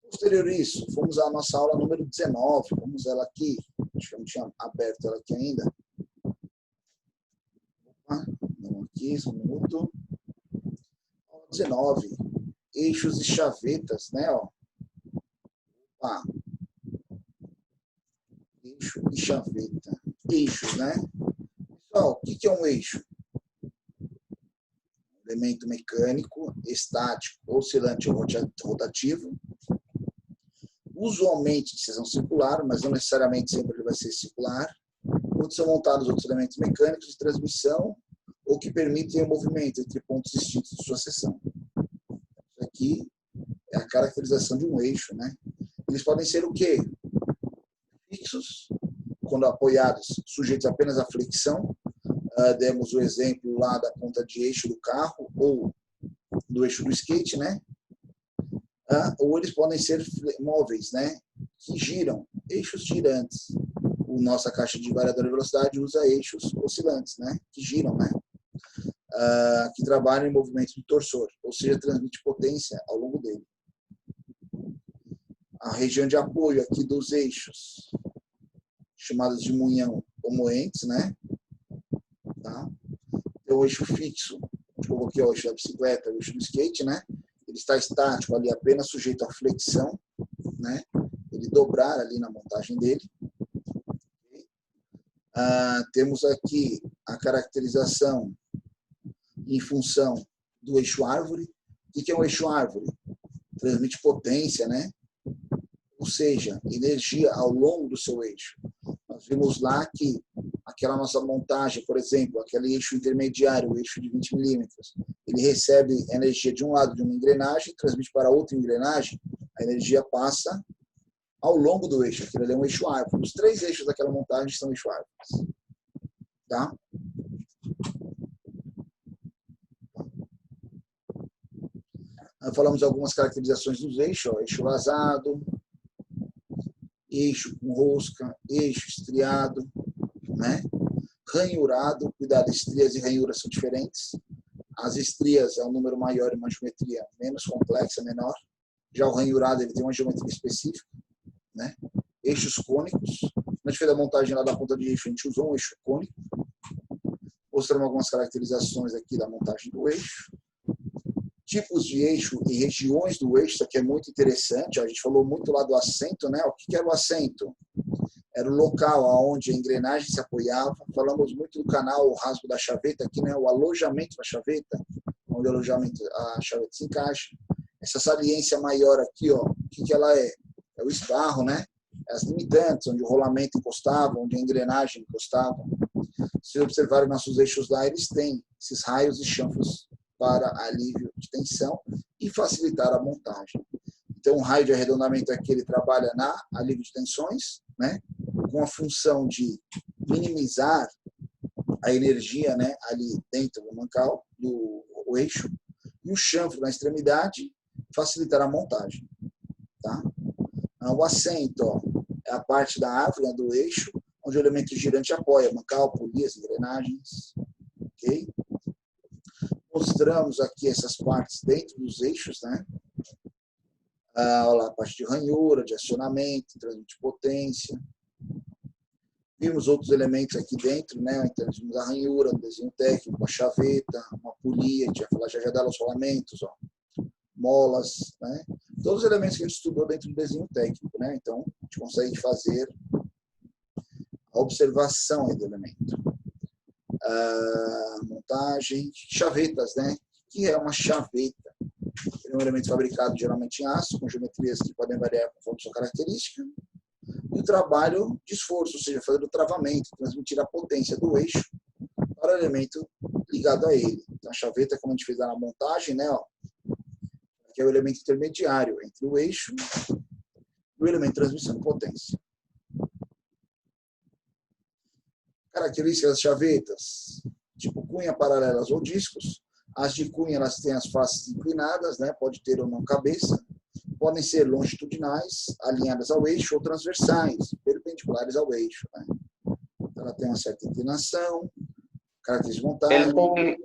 Posterior a isso, fomos à nossa aula número 19, vamos ela aqui, acho que eu não tinha aberto ela aqui ainda. Opa, não aqui, só um minuto. Aula 19, eixos e chavetas, né, ó. Opa. Eixo e chaveta. Eixos, né? Pessoal, o que é um eixo? Elemento mecânico, estático, oscilante ou rotativo. Usualmente de seção circular, mas não necessariamente sempre ele vai ser circular. Quando são montados outros elementos mecânicos de transmissão ou que permitem o movimento entre pontos distintos de sua seção. Isso aqui é a caracterização de um eixo, né? Eles podem ser o quê? Fixos, quando apoiados, sujeitos apenas à flexão. Demos o exemplo lá da ponta de eixo do carro ou do eixo do skate, né? Ou eles podem ser móveis, né? Que giram, eixos girantes. Nossa caixa de variador de velocidade usa eixos oscilantes, né? Que giram, né? Que trabalham em movimento de torsor, ou seja, transmite potência ao longo dele. A região de apoio aqui dos eixos, chamados de munhão ou moentes, né? Tá? Então, o eixo fixo, eu coloquei o eixo da bicicleta, o eixo do skate, né? Ele está estático ali, apenas sujeito à flexão, né? Ele dobrar ali na montagem dele. Temos aqui a caracterização em função do eixo árvore. O que é um eixo árvore? Transmite potência, né? Ou seja, energia ao longo do seu eixo. Nós vimos lá que aquela nossa montagem, por exemplo, aquele eixo intermediário, o eixo de 20 milímetros, ele recebe energia de um lado de uma engrenagem, transmite para outra engrenagem, a energia passa ao longo do eixo. Aquilo ali é um eixo árvore. Os 3 eixos daquela montagem são eixo árvores. Tá? Falamos algumas caracterizações dos eixos, ó, eixo vazado, eixo com rosca, eixo estriado, né? Ranhurado, cuidado, estrias e ranhuras são diferentes. As estrias é um número maior e uma geometria menos complexa, menor. Já o ranhurado ele tem uma geometria específica, né? Eixos cônicos. Quando a gente fez a montagem lá da ponta de eixo, a gente usou um eixo cônico. Mostramos algumas caracterizações aqui da montagem do eixo. Tipos de eixo e regiões do eixo, isso aqui é muito interessante. A gente falou muito lá do assento, né? O que era o assento? Era o local onde a engrenagem se apoiava. Falamos muito do canal, o rasgo da chaveta aqui, né? O alojamento da chaveta, onde a chaveta se encaixa. Essa saliência maior aqui, ó, o que ela é? É o esparro, né? As limitantes, onde o rolamento encostava, onde a engrenagem encostava. Se vocês observarem nossos eixos lá, eles têm esses raios e chanfros para alívio de tensão e facilitar a montagem. Então, o raio de arredondamento aqui, ele trabalha na alívio de tensões, né? Com a função de minimizar a energia, né? Ali dentro do mancal, do eixo. E o chanfro na extremidade, facilitar a montagem. Tá? O assento, ó, é a parte da árvore, né, do eixo, onde o elemento girante apoia, mancal, polias, engrenagens. Ok? Mostramos aqui essas partes dentro dos eixos, né? Olha lá, a parte de ranhura, de acionamento, transmite potência. Vimos outros elementos aqui dentro, né? Então, vimos a ranhura, um desenho técnico, a chaveta, uma polia, a gente vai falar já dela, os rolamentos, ó, molas, né? Todos os elementos que a gente estudou dentro do desenho técnico, né? Então, a gente consegue fazer a observação aí do elemento. Montagem, chavetas, né? Que é uma chaveta? É um elemento fabricado geralmente em aço, com geometrias que podem variar conforme sua característica. E o trabalho de esforço, ou seja, fazer o travamento, transmitir a potência do eixo para o elemento ligado a ele. Então, a chaveta, como a gente fez lá na montagem, né? Ó, que é o elemento intermediário entre o eixo e o elemento de transmissão de potência. Características das chavetas, tipo cunha, paralelas ou discos. As de cunha, elas têm as faces inclinadas, né? Pode ter ou não cabeça. Podem ser longitudinais, alinhadas ao eixo, ou transversais, perpendiculares ao eixo. Né? Então, ela tem uma certa inclinação, características de montagem.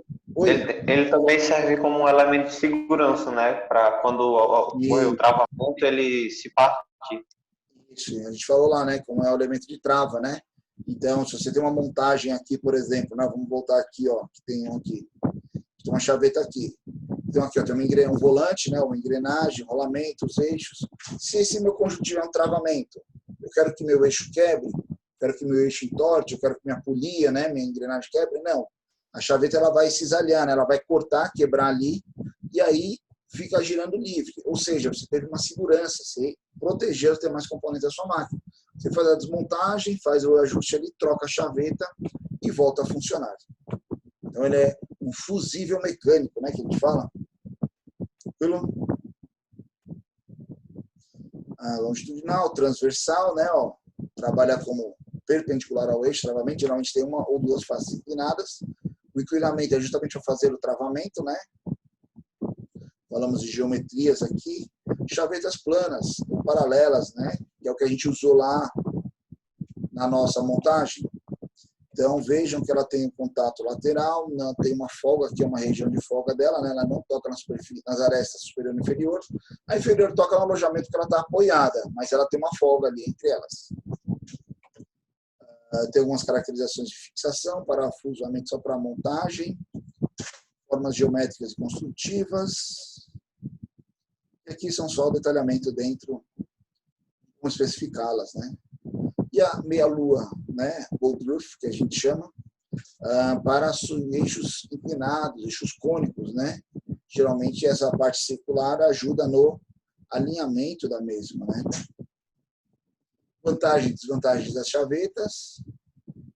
Ele também serve como um elemento de segurança, né? Para quando ocorre o travamento, ele se partir. Isso, a gente falou lá, né? Como é o elemento de trava, né? Então, se você tem uma montagem aqui, por exemplo, né? Vamos voltar aqui, ó, que tem um aqui. Tem uma chaveta aqui. Então, aqui, ó, tem um volante, né? Uma engrenagem, rolamento, os eixos. Se esse meu conjuntivo é um travamento, eu quero que meu eixo quebre, quero que meu eixo entorte, eu quero que minha polia, né? Minha engrenagem quebre, não. A chaveta ela vai cisalhar, né? Ela vai cortar, quebrar ali, e aí fica girando livre. Ou seja, você teve uma segurança, você protegeu os demais componentes da sua máquina. Você faz a desmontagem, faz o ajuste ali, troca a chaveta e volta a funcionar. Então, ele é um fusível mecânico, né? Que a gente fala. Longitudinal, transversal, né? Ó, trabalha como perpendicular ao eixo, travamento. Geralmente tem uma ou duas faces inclinadas. O inclinamento é justamente para fazer o travamento, né? Falamos de geometrias aqui. Chavetas planas, ou paralelas, né? Que é o que a gente usou lá na nossa montagem. Então, vejam que ela tem um contato lateral, não tem uma folga, aqui é uma região de folga dela, né? Ela não toca nas arestas superior e inferior. A inferior toca no alojamento que ela está apoiada, mas ela tem uma folga ali entre elas. Tem algumas caracterizações de fixação, parafusamento só para montagem, formas geométricas e construtivas. E aqui são só o detalhamento dentro, como especificá-las, né? E a meia-lua, né? Gold roof, que a gente chama, para eixos inclinados, eixos cônicos, né? Geralmente essa parte circular ajuda no alinhamento da mesma, né? Vantagens e desvantagens das chavetas.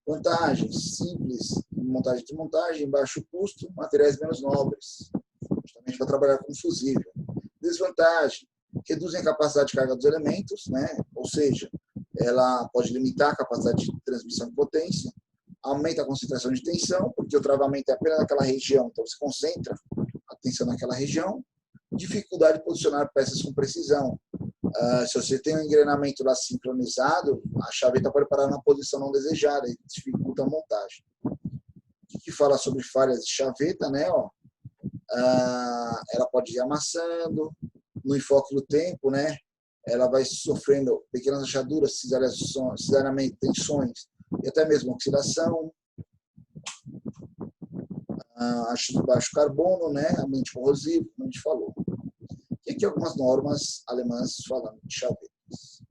Vantagens simples, montagem e desmontagem, baixo custo, materiais menos nobres, justamente para trabalhar com fusível. Desvantagem, reduzem a capacidade de carga dos elementos, né? Ou seja, ela pode limitar a capacidade de transmissão de potência, aumenta a concentração de tensão, porque o travamento é apenas naquela região, então você concentra a tensão naquela região, dificuldade de posicionar peças com precisão, Se você tem um engrenamento lá sincronizado, a chaveta pode parar na posição não desejada e dificulta a montagem. O que fala sobre falhas de chaveta, né? Ó, ela pode ir amassando, no enfoque do tempo, né? Ela vai sofrendo pequenas rachaduras, cesariamento, tensões e até mesmo oxidação. Ácido baixo carbono, né? Ambiente corrosivo, como a gente falou. E aqui algumas normas alemãs falando de chavetas.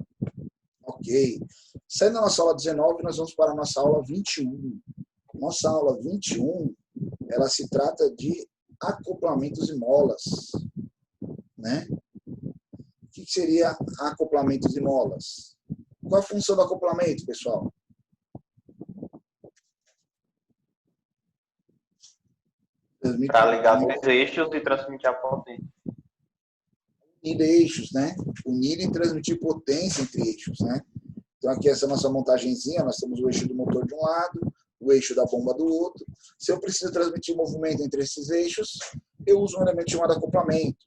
Ok. Saindo da nossa aula 19, nós vamos para a nossa aula 21. Nossa aula 21, ela se trata de acoplamentos e molas, né? O que seria acoplamentos e molas? Qual a função do acoplamento, pessoal? Para ligar dois eixos e transmitir a potência. Unir eixos, né? Unir e transmitir potência entre eixos, né? Então aqui essa nossa montagenzinha, nós temos o eixo do motor de um lado, o eixo da bomba do outro. Se eu preciso transmitir movimento entre esses eixos, eu uso um elemento chamado acoplamento.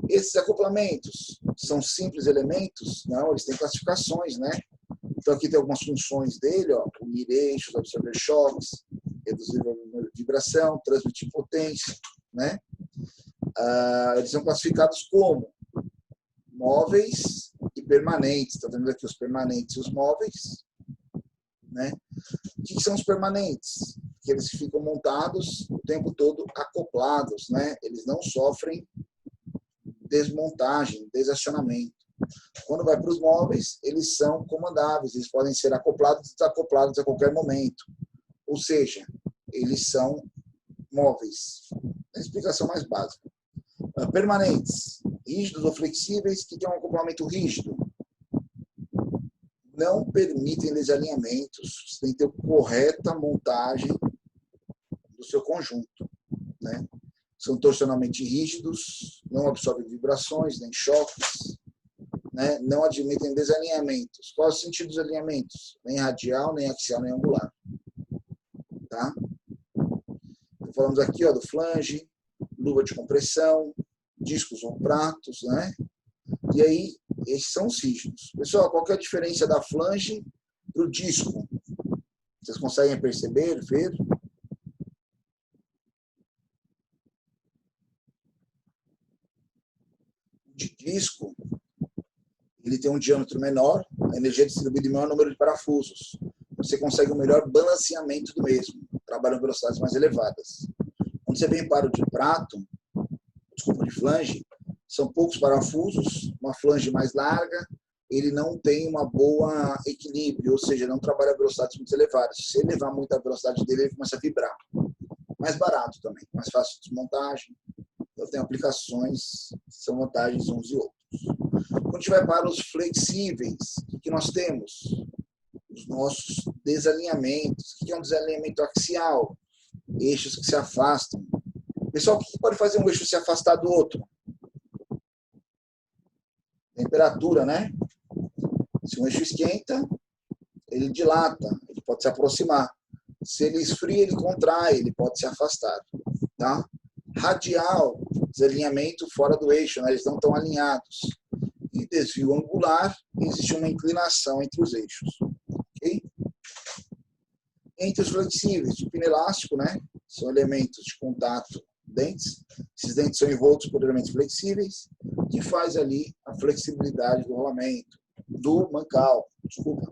Esses acoplamentos são simples elementos? Não, eles têm classificações, né? Então aqui tem algumas funções dele, ó, unir eixos, absorver choques, reduzir a vibração, transmitir potência, né? Eles são classificados como móveis e permanentes. Está vendo aqui os permanentes e os móveis, né? O que são os permanentes? Que eles ficam montados o tempo todo acoplados, né? Eles não sofrem desmontagem, desacionamento. Quando vai para os móveis, eles são comandáveis, eles podem ser acoplados e desacoplados a qualquer momento. Ou seja, eles são móveis. A explicação mais básica. Permanentes, rígidos ou flexíveis, que tem um acoplamento rígido. Não permitem desalinhamentos, você tem que ter correta montagem do seu conjunto, né? São torsionalmente rígidos, não absorvem vibrações, nem choques, né? Não admitem desalinhamentos. Qual é o sentido dos alinhamentos? Nem radial, nem axial, nem angular. Tá? Então, falamos aqui, ó, do flange, luva de compressão, discos ou pratos, né? E aí, esses são os rígidos. Pessoal, qual que é a diferença da flange para o disco? Vocês conseguem perceber, ver? De disco, ele tem um diâmetro menor, a energia é distribuída em maior número de parafusos. Você consegue um melhor balanceamento do mesmo, trabalhando em velocidades mais elevadas. Quando você vem para o de prato, desculpa, de flange, são poucos parafusos, uma flange mais larga, ele não tem uma boa equilíbrio, ou seja, não trabalha a velocidades muito elevadas. Se você elevar muito a velocidade dele, ele começa a vibrar. Mais barato também, mais fácil de desmontagem. Então, tem aplicações que são vantagens uns e outros. Quando a gente vai para os flexíveis, o que nós temos? Os nossos desalinhamentos. O que é um desalinhamento axial? Eixos que se afastam. Pessoal, o que pode fazer um eixo se afastar do outro? Temperatura, né? Se um eixo esquenta, ele dilata, ele pode se aproximar. Se ele esfria, ele contrai, ele pode se afastar. Tá? Radial, desalinhamento fora do eixo, né? Eles não estão alinhados. E desvio angular, existe uma inclinação entre os eixos. Okay? Entre os flexíveis, tipo inelástico, né? São elementos de contato dentes. Esses dentes são envoltos por elementos flexíveis, que faz ali a flexibilidade do rolamento, do mancal, desculpa.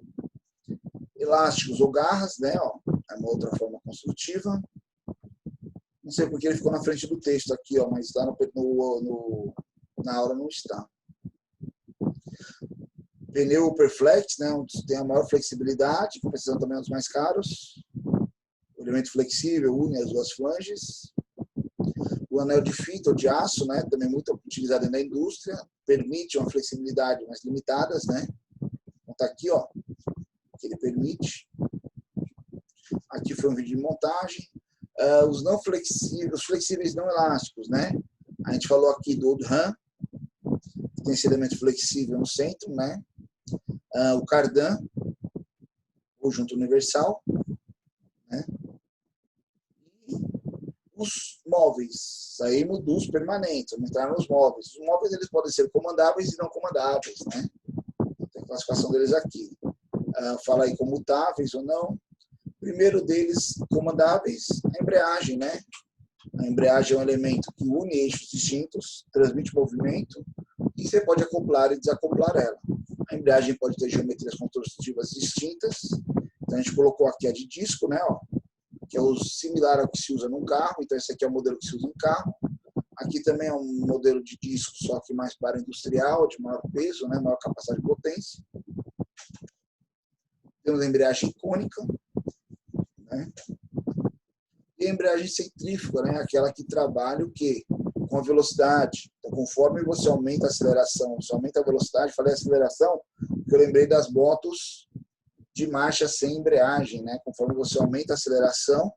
Elásticos ou garras, né? Ó, é uma outra forma construtiva. Não sei porque ele ficou na frente do texto aqui, ó, mas lá na aula não está. Pneu Perflex, né, onde tem a maior flexibilidade, precisam também os mais caros. O elemento flexível une as duas flanges. O anel de fita ou de aço, né, também muito utilizado na indústria, permite uma flexibilidade mais limitadas, né? Então tá aqui, ó, que ele permite. Aqui foi um vídeo de montagem. Os não flexíveis, os flexíveis não elásticos, né? A gente falou aqui do RAM, que tem esse elemento flexível no centro, né? O cardan, conjunto universal, né? E os móveis. Saímos dos permanentes, vamos entrar nos móveis. Os móveis eles podem ser comandáveis e não comandáveis, né? Tem a classificação deles aqui. Fala aí comutáveis ou não. Primeiro deles, comandáveis, a embreagem, né? A embreagem é um elemento que une eixos distintos, transmite movimento e você pode acoplar e desacoplar ela. A embreagem pode ter geometrias construtivas distintas. Então a gente colocou aqui a de disco, né? Ó, que é o similar ao que se usa num carro. Então esse aqui é o modelo que se usa em carro. Aqui também é um modelo de disco, só que mais para industrial, de maior peso, né? Maior capacidade de potência. Temos a embreagem cônica, né? E a embreagem centrífuga, né? Aquela que trabalha o quê? Com a velocidade. Então, conforme você aumenta a aceleração, você aumenta a velocidade, falei aceleração, porque eu lembrei das motos de marcha sem embreagem, né? Conforme você aumenta a aceleração,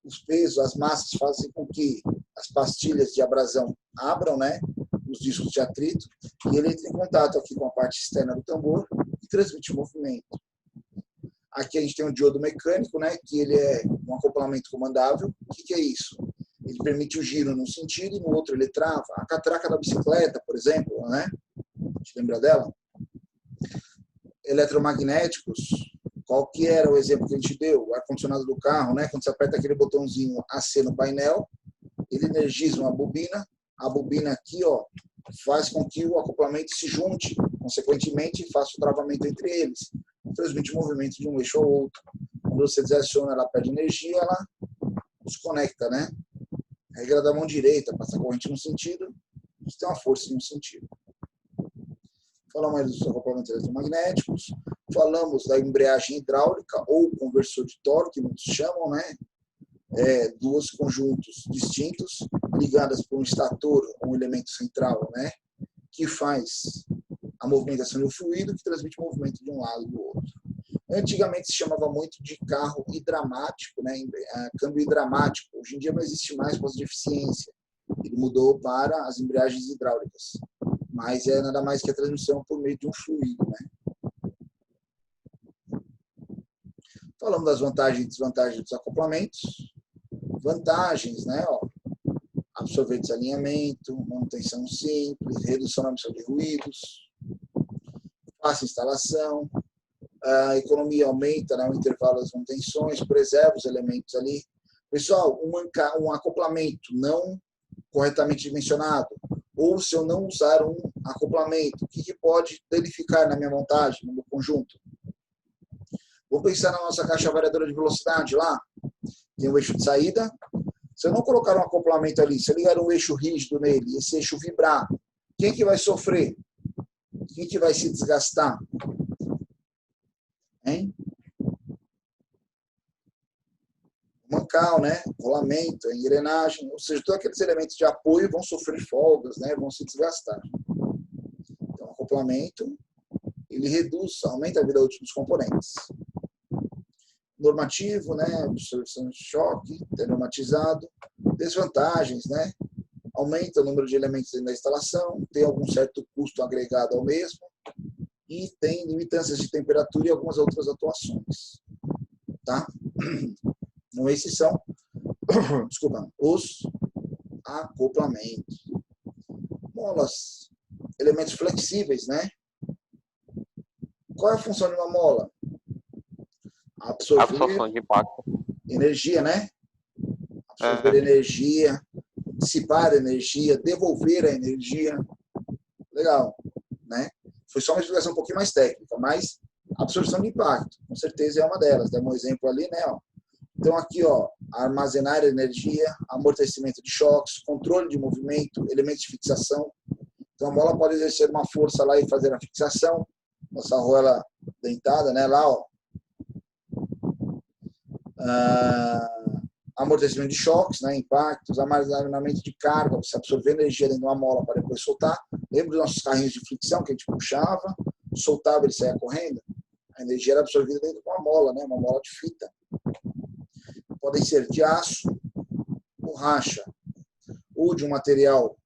os pesos, as massas fazem com que as pastilhas de abrasão abram, né? Os discos de atrito, e ele entra em contato aqui com a parte externa do tambor e transmite movimento. Aqui a gente tem um diodo mecânico, né? Que ele é um acoplamento comandável. O que é isso? Ele permite o giro num sentido e no outro ele trava. A catraca da bicicleta, por exemplo, né? A gente lembra dela? Eletromagnéticos. Qual que era o exemplo que a gente deu? O ar-condicionado do carro, né? Quando você aperta aquele botãozinho AC no painel, ele energiza uma bobina. A bobina aqui, ó, faz com que o acoplamento se junte, consequentemente, faça o travamento entre eles. Transmite o movimento de um eixo ao outro. Quando você desaciona, ela perde energia, ela desconecta, né? A regra da mão direita, passa a corrente num sentido, você tem uma força em um sentido. Falamos aí dos acoplamentos eletromagnéticos, falamos da embreagem hidráulica ou conversor de torque, muitos chamam, né? Dois conjuntos distintos, ligadas por um estator, um elemento central, né? Que faz a movimentação do fluido, que transmite o movimento de um lado e do outro. Antigamente se chamava muito de carro hidramático, né? Câmbio hidramático. Hoje em dia não existe mais por causa de eficiência. Ele mudou para as embreagens hidráulicas. Mas é nada mais que a transmissão por meio de um fluido, né? Falamos das vantagens e desvantagens dos acoplamentos. Vantagens, né? Ó, absorver desalinhamento, manutenção simples, redução na emissão de ruídos, fácil instalação, a economia aumenta, né, o intervalo das manutenções, preserva os elementos ali. Pessoal, um acoplamento não corretamente dimensionado, ou se eu não usar um acoplamento, o que pode danificar na minha montagem, no meu conjunto? Vamos pensar na nossa caixa variadora de velocidade lá, tem o eixo de saída. Se eu não colocar um acoplamento ali, se eu ligar um eixo rígido nele, e esse eixo vibrar, quem que vai sofrer? Quem que vai se desgastar? Hein? Mancal, né? Rolamento, engrenagem, ou seja, todos aqueles elementos de apoio vão sofrer folgas, né? Vão se desgastar. Então, o acoplamento, ele reduz, aumenta a vida útil dos componentes. Normativo, né? Absorção de choque, normatizado. Desvantagens, né? Aumenta o número de elementos dentro da instalação, tem algum certo custo agregado ao mesmo e tem limitâncias de temperatura e algumas outras atuações. Tá? Então, esses são desculpa, os acoplamentos. Molas, elementos flexíveis, né? Qual é a função de uma mola? Absorção de impacto. Energia, né? Absorver energia, dissipar energia, devolver a energia. Legal, né? Foi só uma explicação um pouquinho mais técnica, mas absorção de impacto, com certeza é uma delas. Demos um exemplo ali, né? Ó. Então aqui, ó, armazenar energia, amortecimento de choques, controle de movimento, elementos de fixação. Então a mola pode exercer uma força lá e fazer a fixação. Nossa argola dentada, né? Lá, ó. Amortecimento de choques, né, impactos, armazenamento de carga, você absorver energia dentro de uma mola para depois soltar. Lembra dos nossos carrinhos de fricção que a gente puxava, soltava, ele saía correndo? A energia era absorvida dentro de uma mola, né, uma mola de fita. Podem ser de aço, borracha, ou de um material,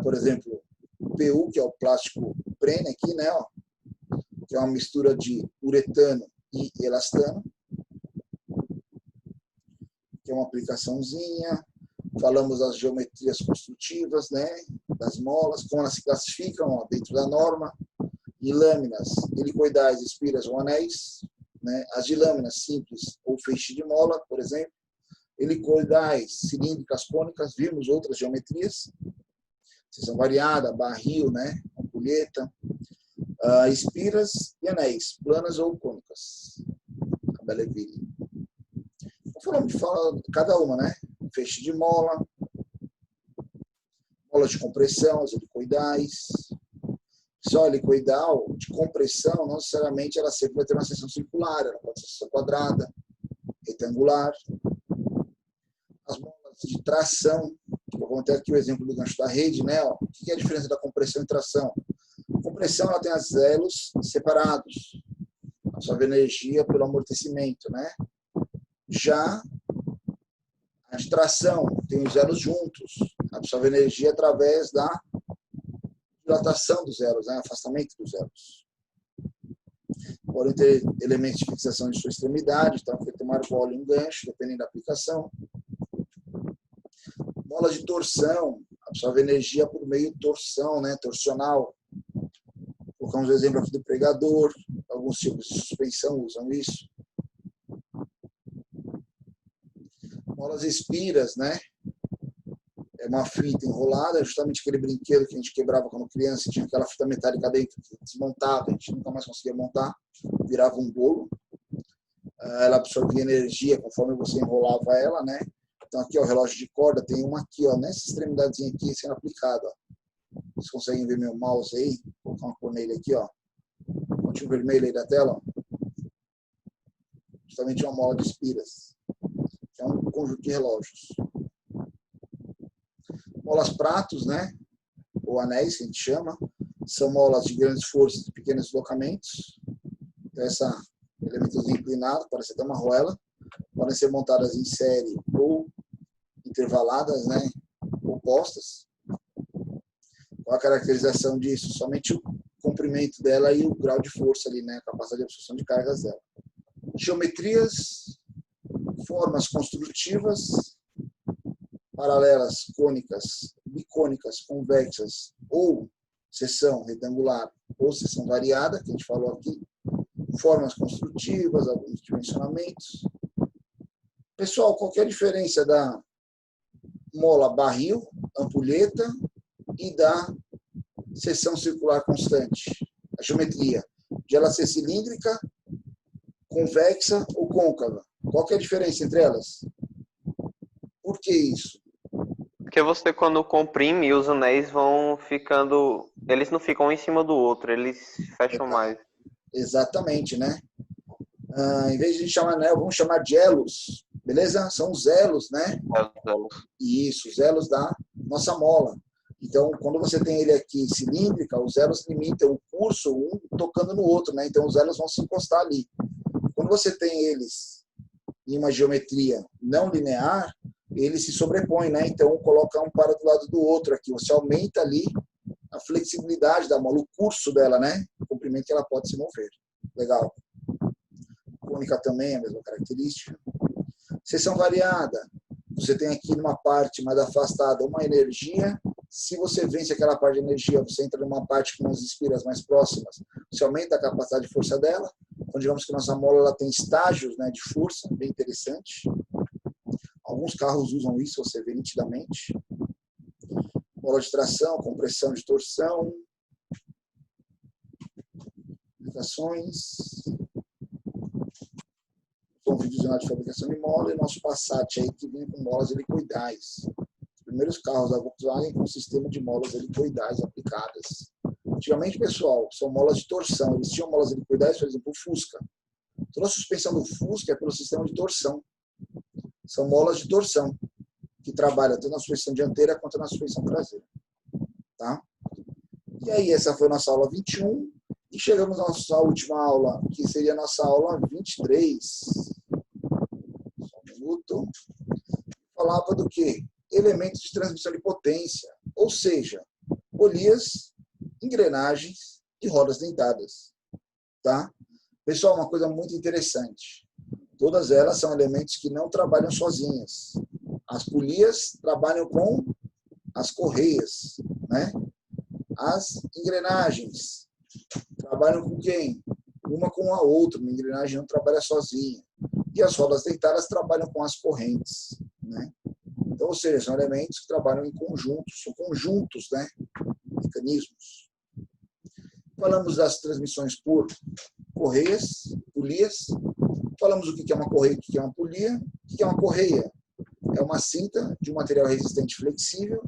por exemplo, PU, que é o plástico prene aqui, né, ó, que é uma mistura de uretano e elastano. que é uma aplicaçãozinha. Falamos das geometrias construtivas, né, das molas, como elas se classificam, ó, dentro da norma. Em lâminas, helicoidais, espiras ou anéis, né, as de lâminas simples ou feixe de mola, por exemplo. Helicoidais, cilíndricas, cônicas, vimos outras geometrias. Seção variada, barril, né, ampulheta. Espiras e anéis, planas ou cônicas. Belleville. Falamos de cada uma, né? Feixe de mola, mola de compressão, as helicoidais. Só helicoidal, de compressão, não necessariamente ela sempre vai ter uma seção circular, ela pode ser seção quadrada, retangular. As molas de tração, eu vou ter aqui o exemplo do gancho da rede, né? Ó, o que é a diferença da compressão e tração? A compressão ela tem os elos separados, absorve energia pelo amortecimento, né? Já a de tração tem os elos juntos, absorve energia através da dilatação dos elos, né? Afastamento dos elos. Podem ter elementos de fixação de sua extremidade, então feito um marco e um gancho, dependendo da aplicação. Mola de torção, absorve energia por meio de torção, né? Torsional. Colocamos o exemplo aqui do pregador, alguns tipos de suspensão usam isso. Molas espiras, né? É uma fita enrolada, justamente aquele brinquedo que a gente quebrava quando criança, tinha aquela fita metálica dentro que desmontava, a gente nunca mais conseguia montar, virava um bolo. Ela absorvia energia conforme você enrolava ela, né? Então aqui, ó, o relógio de corda, tem uma aqui, ó, nessa extremidadezinha aqui sendo aplicada, ó. Vocês conseguem ver meu mouse aí? Vou colocar uma cor nele aqui, ó. Pontinho vermelho aí da tela, ó. Justamente uma mola de espiras. Que é um conjunto de relógios. Molas pratos, né? Ou anéis, que a gente chama. São molas de grandes forças e pequenos deslocamentos. Então, essa elementozinho inclinado, parece até uma arruela. Podem ser montadas em série ou intervaladas, né? Opostas. Qual a caracterização disso? Somente o comprimento dela e o grau de força ali, né? A capacidade de absorção de cargas dela. Geometrias, formas construtivas, paralelas, cônicas, bicônicas, convexas, ou seção retangular, ou seção variada, que a gente falou aqui. Formas construtivas, alguns dimensionamentos. Pessoal, qual que é a diferença da mola barril, ampulheta, e da seção circular constante? A geometria de ela ser cilíndrica, convexa ou côncava. Qual que é a diferença entre elas? Por que isso? Porque você, quando comprime, os anéis vão ficando... Eles não ficam um em cima do outro, eles fecham mais. Exatamente, né? Em vez de chamar anel, vamos chamar de elos. Beleza? São os elos, né? Isso, os elos da nossa mola. Então, quando você tem ele aqui cilíndrica, os elos limitam o curso um tocando no outro, né? Então, os elos vão se encostar ali. Quando você tem eles em uma geometria não linear, eles se sobrepõem, né? Então, coloca um para do lado do outro aqui. Você aumenta ali a flexibilidade da mola, o curso dela, né? O comprimento que ela pode se mover. Legal. Cônica também é a mesma característica. Seção variada. Você tem aqui numa parte mais afastada uma energia. Se você vence aquela parte de energia, você entra numa parte com as espiras mais próximas, você aumenta a capacidade de força dela. Então, digamos que nossa mola ela tem estágios, né, de força, bem interessante. Alguns carros usam isso, você vê nitidamente. Mola de tração, compressão de torção. Aplicações. Um vídeo de fabricação de mola e nosso Passat aí que vem com molas helicoidais. Os primeiros carros da Volkswagen com sistema de molas helicoidais aplicadas. Antigamente, pessoal, são molas de torção. Eles tinham molas helicoidais, por exemplo, o Fusca. Toda a suspensão do Fusca é pelo sistema de torção. São molas de torção que trabalham tanto na suspensão dianteira quanto na suspensão traseira. Tá? E aí, essa foi a nossa aula 21. E chegamos à nossa última aula, que seria a nossa aula 23. Só um minuto. Falava do quê? Elementos de transmissão de potência, ou seja, polias, engrenagens e rodas dentadas. Tá? Pessoal, uma coisa muito interessante. Todas elas são elementos que não trabalham sozinhas. As polias trabalham com as correias, né? As engrenagens trabalham com quem? Uma com a outra, uma engrenagem não trabalha sozinha. E as rodas dentadas trabalham com as correntes, né? Então, ou seja, são elementos que trabalham em conjunto, são conjuntos, né? Mecanismos. Falamos das transmissões por correias, polias. Falamos o que é uma correia e o que é uma polia. O que é uma correia? É uma cinta de um material resistente flexível.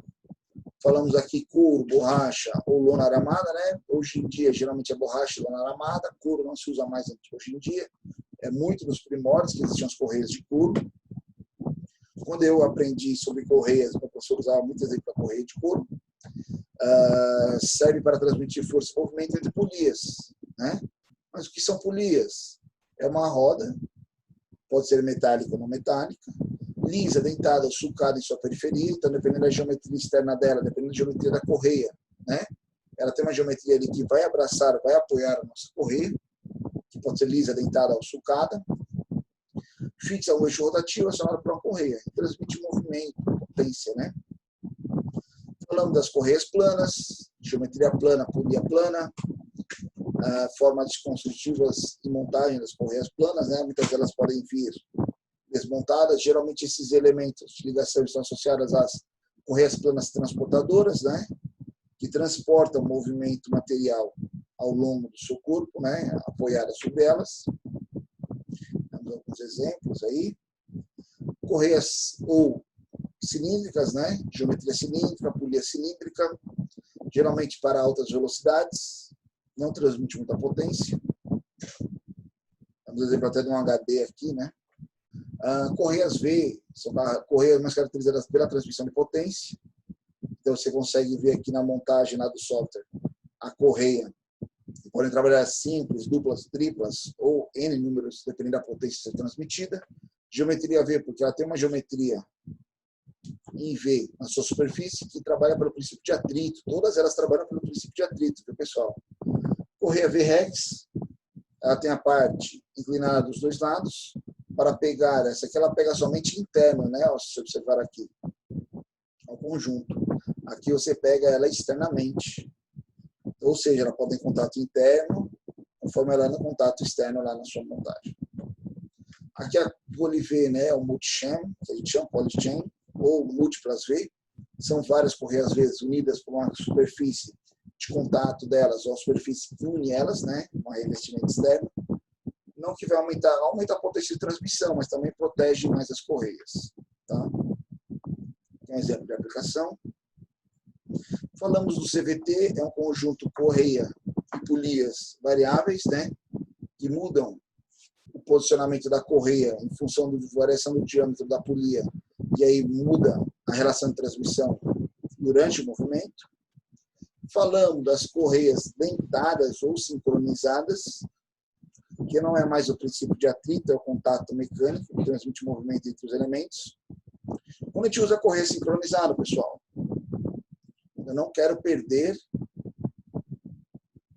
Falamos aqui couro, borracha ou lona aramada, né? Hoje em dia, geralmente é borracha e lona aramada. Couro não se usa mais hoje em dia. É muito nos primórdios que existiam as correias de couro. Quando eu aprendi sobre correias, o professor usava muito exemplo da correia de couro. Serve para transmitir força e movimento entre polias, né? Mas o que são polias? É uma roda, pode ser metálica ou não metálica, lisa, dentada ou sulcada em sua periferia, então dependendo da geometria externa dela, dependendo da geometria da correia, né? Ela tem uma geometria ali que vai abraçar, vai apoiar a nossa correia, que pode ser lisa, dentada ou sulcada, fixa um eixo rotativo acionado por uma correia, transmite movimento, potência, né? Falamos das correias planas, geometria plana, polia plana, formas construtivas e montagem das correias planas, né? Muitas delas podem vir desmontadas. Geralmente esses elementos de ligação estão associados às correias planas transportadoras, né? Que transportam o movimento material ao longo do seu corpo, né? Apoiadas sobre elas. Temos alguns exemplos aí. Correias ou cilíndricas, né? Geometria cilíndrica, polia cilíndrica, geralmente para altas velocidades, não transmite muita potência. Temos exemplo até de um HD aqui, né? Correias V são correias mais caracterizadas pela transmissão de potência. Então você consegue ver aqui na montagem lá do software a correia. Podem trabalhar simples, duplas, triplas ou N números, dependendo da potência a ser transmitida. Geometria V, porque ela tem uma geometria em V na sua superfície que trabalha pelo princípio de atrito. Todas elas trabalham pelo princípio de atrito, viu, pessoal? Correia V-Rex, ela tem a parte inclinada dos dois lados para pegar. Essa aqui ela pega somente interno, né? Se você observar aqui, é um conjunto. Aqui você pega ela externamente. Ou seja, ela pode ter contato interno, conforme ela no contato externo lá na sua montagem. Aqui a Poly-V, né, é o multi-chain, que a gente chama poly-chain, ou múltiplas V. São várias correias V unidas por uma superfície de contato delas, ou a superfície que une elas, né, um revestimento externo. Não que vai aumentar a potência de transmissão, mas também protege mais as correias. Tá? Um exemplo de aplicação. Falamos do CVT, é um conjunto correia e polias variáveis, né, que mudam o posicionamento da correia em função da variação do diâmetro da polia, e aí muda a relação de transmissão durante o movimento. Falamos das correias dentadas ou sincronizadas, que não é mais o princípio de atrito, é o contato mecânico que transmite movimento entre os elementos. Quando a gente usa a correia sincronizada, pessoal, eu não quero perder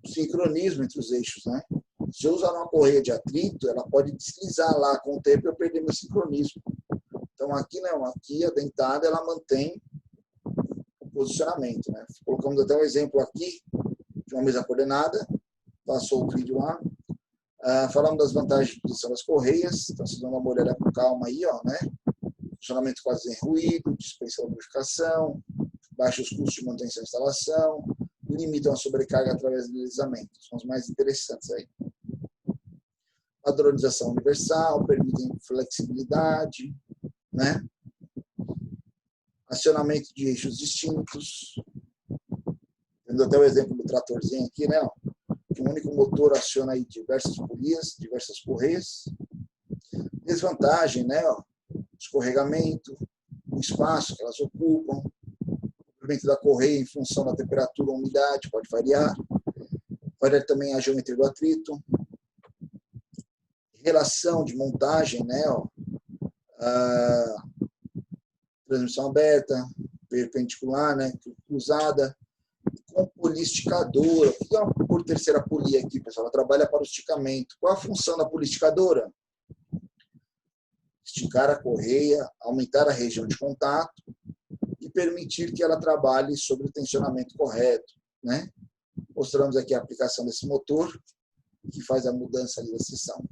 o sincronismo entre os eixos, né? Se eu usar uma correia de atrito, ela pode deslizar lá com o tempo e eu perder meu sincronismo. Então aqui não, aqui a dentada ela mantém o posicionamento, né? Colocamos até um exemplo aqui de uma mesa coordenada, passou o vídeo lá. Falamos das vantagens de posição das correias, então vocês vão dar uma olhada com calma aí, ó, né? Funcionamento quase sem ruído, dispensa da lubrificação, baixos custos de manutenção e instalação, limitam a sobrecarga através do deslizamento. São os mais interessantes aí. Padronização universal, permitem flexibilidade, né? Acionamento de eixos distintos. Tendo até o exemplo do tratorzinho aqui, né? Que um único motor aciona aí diversas polias, diversas correias. Desvantagem, né? Escorregamento, o espaço que elas ocupam, o movimento da correia em função da temperatura ou umidade pode variar. Variar também a geometria do atrito. Relação de montagem, né? Transmissão aberta, perpendicular, né? Cruzada. Com polisticadora. O que é uma por terceira polia aqui, pessoal? Ela trabalha para o esticamento. Qual a função da polisticadora? esticar a correia, aumentar a região de contato e permitir que ela trabalhe sobre o tensionamento correto, né? Mostramos aqui a aplicação desse motor, que faz a mudança ali da seção.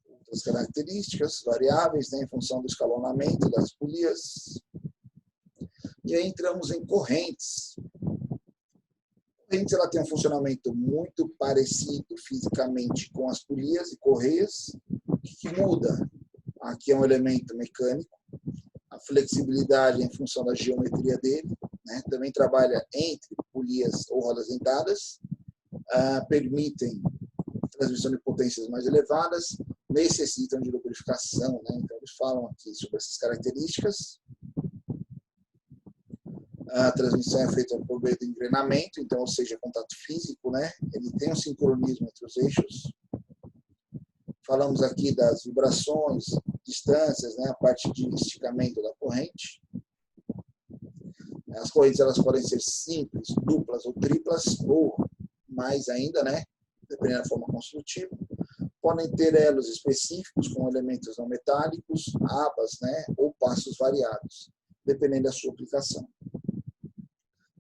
Outras características variáveis, né, em função do escalonamento das polias. E aí entramos em correntes. A corrente ela tem um funcionamento muito parecido fisicamente com as polias e correias. O que muda? Aqui é um elemento mecânico. A flexibilidade é em função da geometria dele, né? Também trabalha entre polias ou rodas dentadas, permitem transmissão de potências mais elevadas, necessitam de lubrificação, né? Então eles falam aqui sobre essas características. A transmissão é feita por meio do engrenamento, então, ou seja, contato físico, né? Ele tem um sincronismo entre os eixos. Falamos aqui das vibrações, distâncias, né? A parte de esticamento da corrente. As correntes elas podem ser simples, duplas ou triplas, ou mais ainda, né? Dependendo da forma construtiva. Podem ter elos específicos com elementos não metálicos, abas, né? Ou passos variados, dependendo da sua aplicação.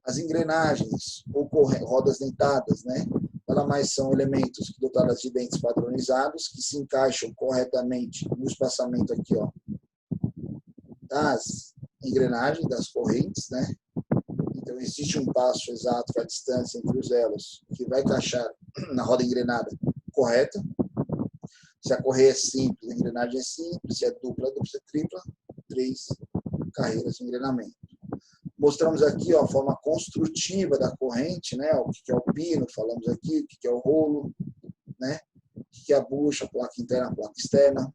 As engrenagens ou rodas dentadas, né? Elas mais são elementos dotados de dentes padronizados que se encaixam corretamente no espaçamento aqui, ó, das engrenagens, das correntes, né? Então existe um passo exato, que é a distância entre os elos, que vai encaixar na roda engrenada correta. Se a correia é simples, a engrenagem é simples, se é dupla, se é tripla, 3 carreiras de engrenamento. Mostramos aqui, ó, a forma construtiva da corrente, né? O que é o pino, falamos aqui, o que é o rolo, né? O que é a bucha, a placa interna, a placa externa.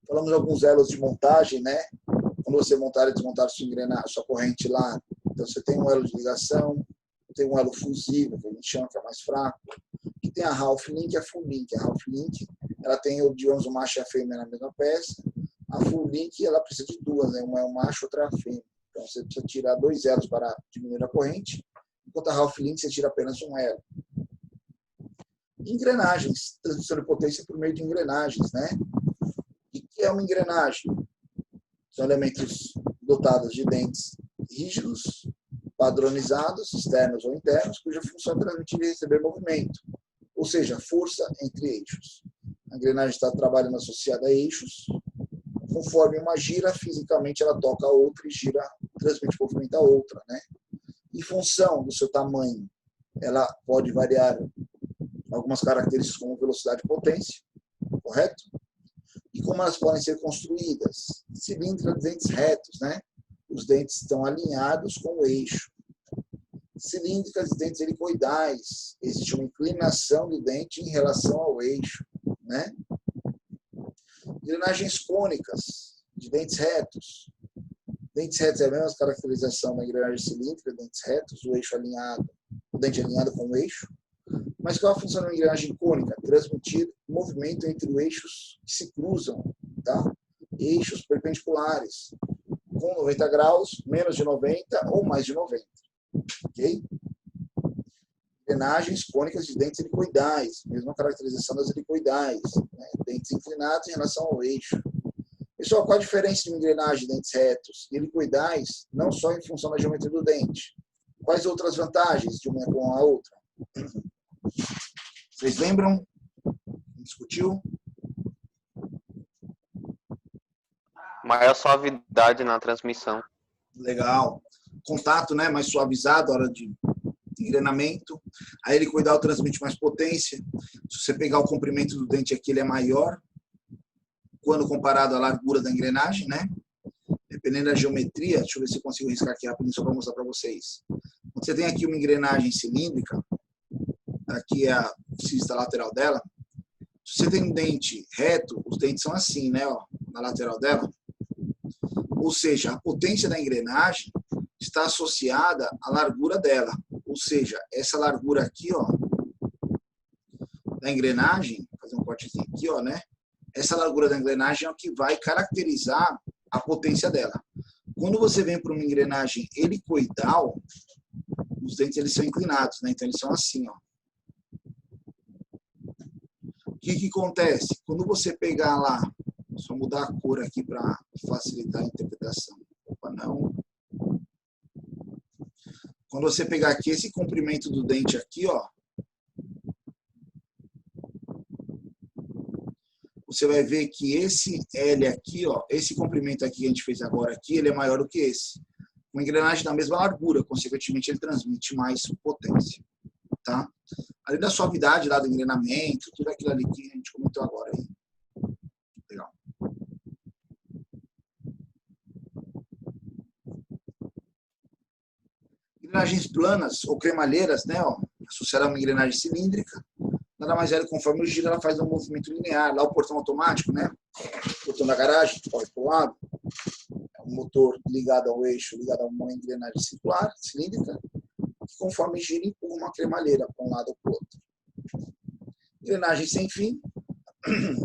Falamos de alguns elos de montagem, né? Quando você montar e desmontar sua corrente lá, então você tem um elo de ligação, tem um elo fusível, que a gente chama, que é mais fraco, e tem a half link e a full link. A half link, ela tem, digamos, o macho e a fêmea na mesma peça. A full link, ela precisa de duas, né? Uma é o macho, outra é a fêmea. Então, você precisa tirar 2 elos para diminuir a corrente, enquanto a half link você tira apenas um elo. Engrenagens, transmissão de potência por meio de engrenagens, né? E o que é uma engrenagem? São elementos dotados de dentes rígidos, padronizados, externos ou internos, cuja função é transmitir e receber movimento, ou seja, força entre eixos. A engrenagem está trabalhando associada a eixos. Conforme uma gira, fisicamente ela toca a outra e gira, transmite movimento a outra, né? Em função do seu tamanho, ela pode variar algumas características como velocidade e potência, correto? E como elas podem ser construídas? Cilíndrica de dentes retos, né? Os dentes estão alinhados com o eixo. Cilíndricas de dentes helicoidais, existe uma inclinação do dente em relação ao eixo, né? Engrenagens cônicas, de dentes retos. Dentes retos é a mesma caracterização da engrenagem cilíndrica, dentes retos, o eixo alinhado, o dente alinhado com o eixo. Mas qual a função da engrenagem cônica? Transmitir movimento entre os eixos que se cruzam, tá? Eixos perpendiculares, com 90 graus, menos de 90 ou mais de 90. Ok? Engrenagens cônicas de dentes helicoidais, mesma caracterização das helicoidais, né? Dentes inclinados em relação ao eixo. Pessoal, qual a diferença de uma engrenagem de dentes retos e helicoidais, não só em função da geometria do dente? Quais outras vantagens de uma com a outra? Vocês lembram? Discutiu? Maior suavidade na transmissão. Legal. Contato, né, mais suavizado na hora de engrenamento. A helicoidal transmite mais potência. Se você pegar o comprimento do dente aqui, ele é maior quando comparado à largura da engrenagem, né? Dependendo da geometria, deixa eu ver se eu consigo riscar aqui rapidinho só para mostrar para vocês. Quando você tem aqui uma engrenagem cilíndrica, aqui é a cista lateral dela. Se você tem um dente reto, os dentes são assim, né, ó, na lateral dela. Ou seja, a potência da engrenagem está associada à largura dela. Ou seja, essa largura aqui, ó, da engrenagem, vou fazer um cortezinho aqui, ó, né? Essa largura da engrenagem é o que vai caracterizar a potência dela. Quando você vem para uma engrenagem helicoidal, os dentes eles são inclinados, né? Então eles são assim, ó. que acontece? Quando você pegar lá, só mudar a cor aqui para facilitar a interpretação. Opa, não. Quando você pegar aqui esse comprimento do dente aqui, ó, você vai ver que esse L aqui, ó, esse comprimento aqui que a gente fez agora aqui, ele é maior do que esse. Uma engrenagem da mesma largura, consequentemente ele transmite mais potência, tá? Além da suavidade lá do engrenamento, tudo aquilo ali que a gente comentou agora aí. Legal. Engrenagens planas ou cremalheiras, né, ó, associada a uma engrenagem cilíndrica, nada mais é, conforme o giro, ela faz um movimento linear. Lá o portão automático, né? O portão da garagem, que corre para o lado. É um motor ligado ao eixo, ligado a uma engrenagem circular, cilíndrica, que conforme gira, empurra uma cremalheira para um lado ou para o outro. Engrenagem sem fim,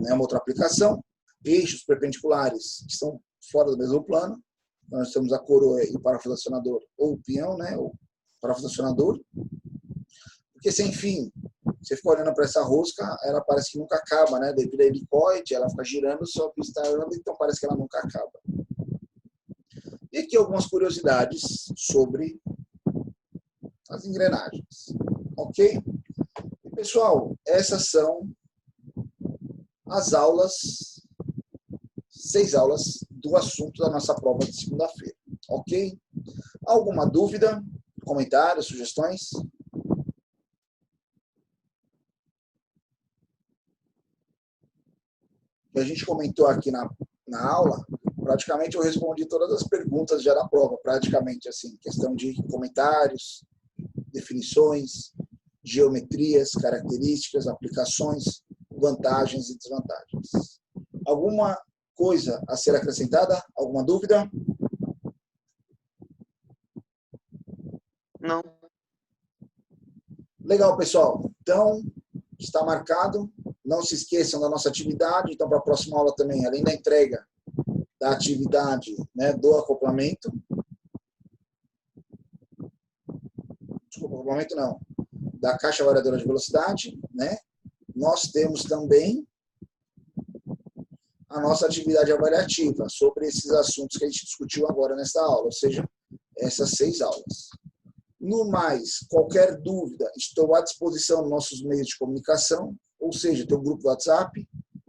é uma outra aplicação. Eixos perpendiculares que estão fora do mesmo plano. Nós temos a coroa e o parafuso acionador, ou o peão, né? O parafuso acionador. Porque sem fim, você fica olhando para essa rosca, ela parece que nunca acaba, né? Devido a helicoide, ela fica girando, só que está andando, então parece que ela nunca acaba. E aqui algumas curiosidades sobre as engrenagens, ok? E, pessoal, essas são as aulas, 6 aulas do assunto da nossa prova de segunda-feira, ok? Alguma dúvida, comentários, sugestões? A gente comentou aqui na aula, praticamente eu respondi todas as perguntas já da prova, praticamente assim, questão de comentários, definições, geometrias, características, aplicações, vantagens e desvantagens. Alguma coisa a ser acrescentada? Alguma dúvida? Não. Legal, pessoal. Então, está marcado. Não se esqueçam da nossa atividade. Então, para a próxima aula também, além da entrega da atividade, né, do acoplamento. Desculpa, acoplamento não. Da caixa variadora de velocidade, né? Nós temos também a nossa atividade avaliativa sobre esses assuntos que a gente discutiu agora nessa aula, ou seja, essas 6 aulas. No mais, qualquer dúvida, estou à disposição dos nossos meios de comunicação, ou seja, tem o grupo do WhatsApp,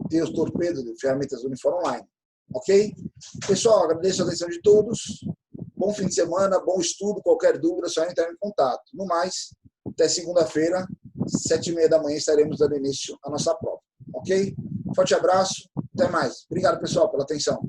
tem os torpedos de ferramentas do Unifor Online. Ok? Pessoal, agradeço a atenção de todos. Bom fim de semana, bom estudo. Qualquer dúvida, é só entrar em contato. No mais, até segunda-feira, 7h30 da manhã, estaremos dando início à nossa prova. Ok? Forte abraço. Até mais. Obrigado, pessoal, pela atenção.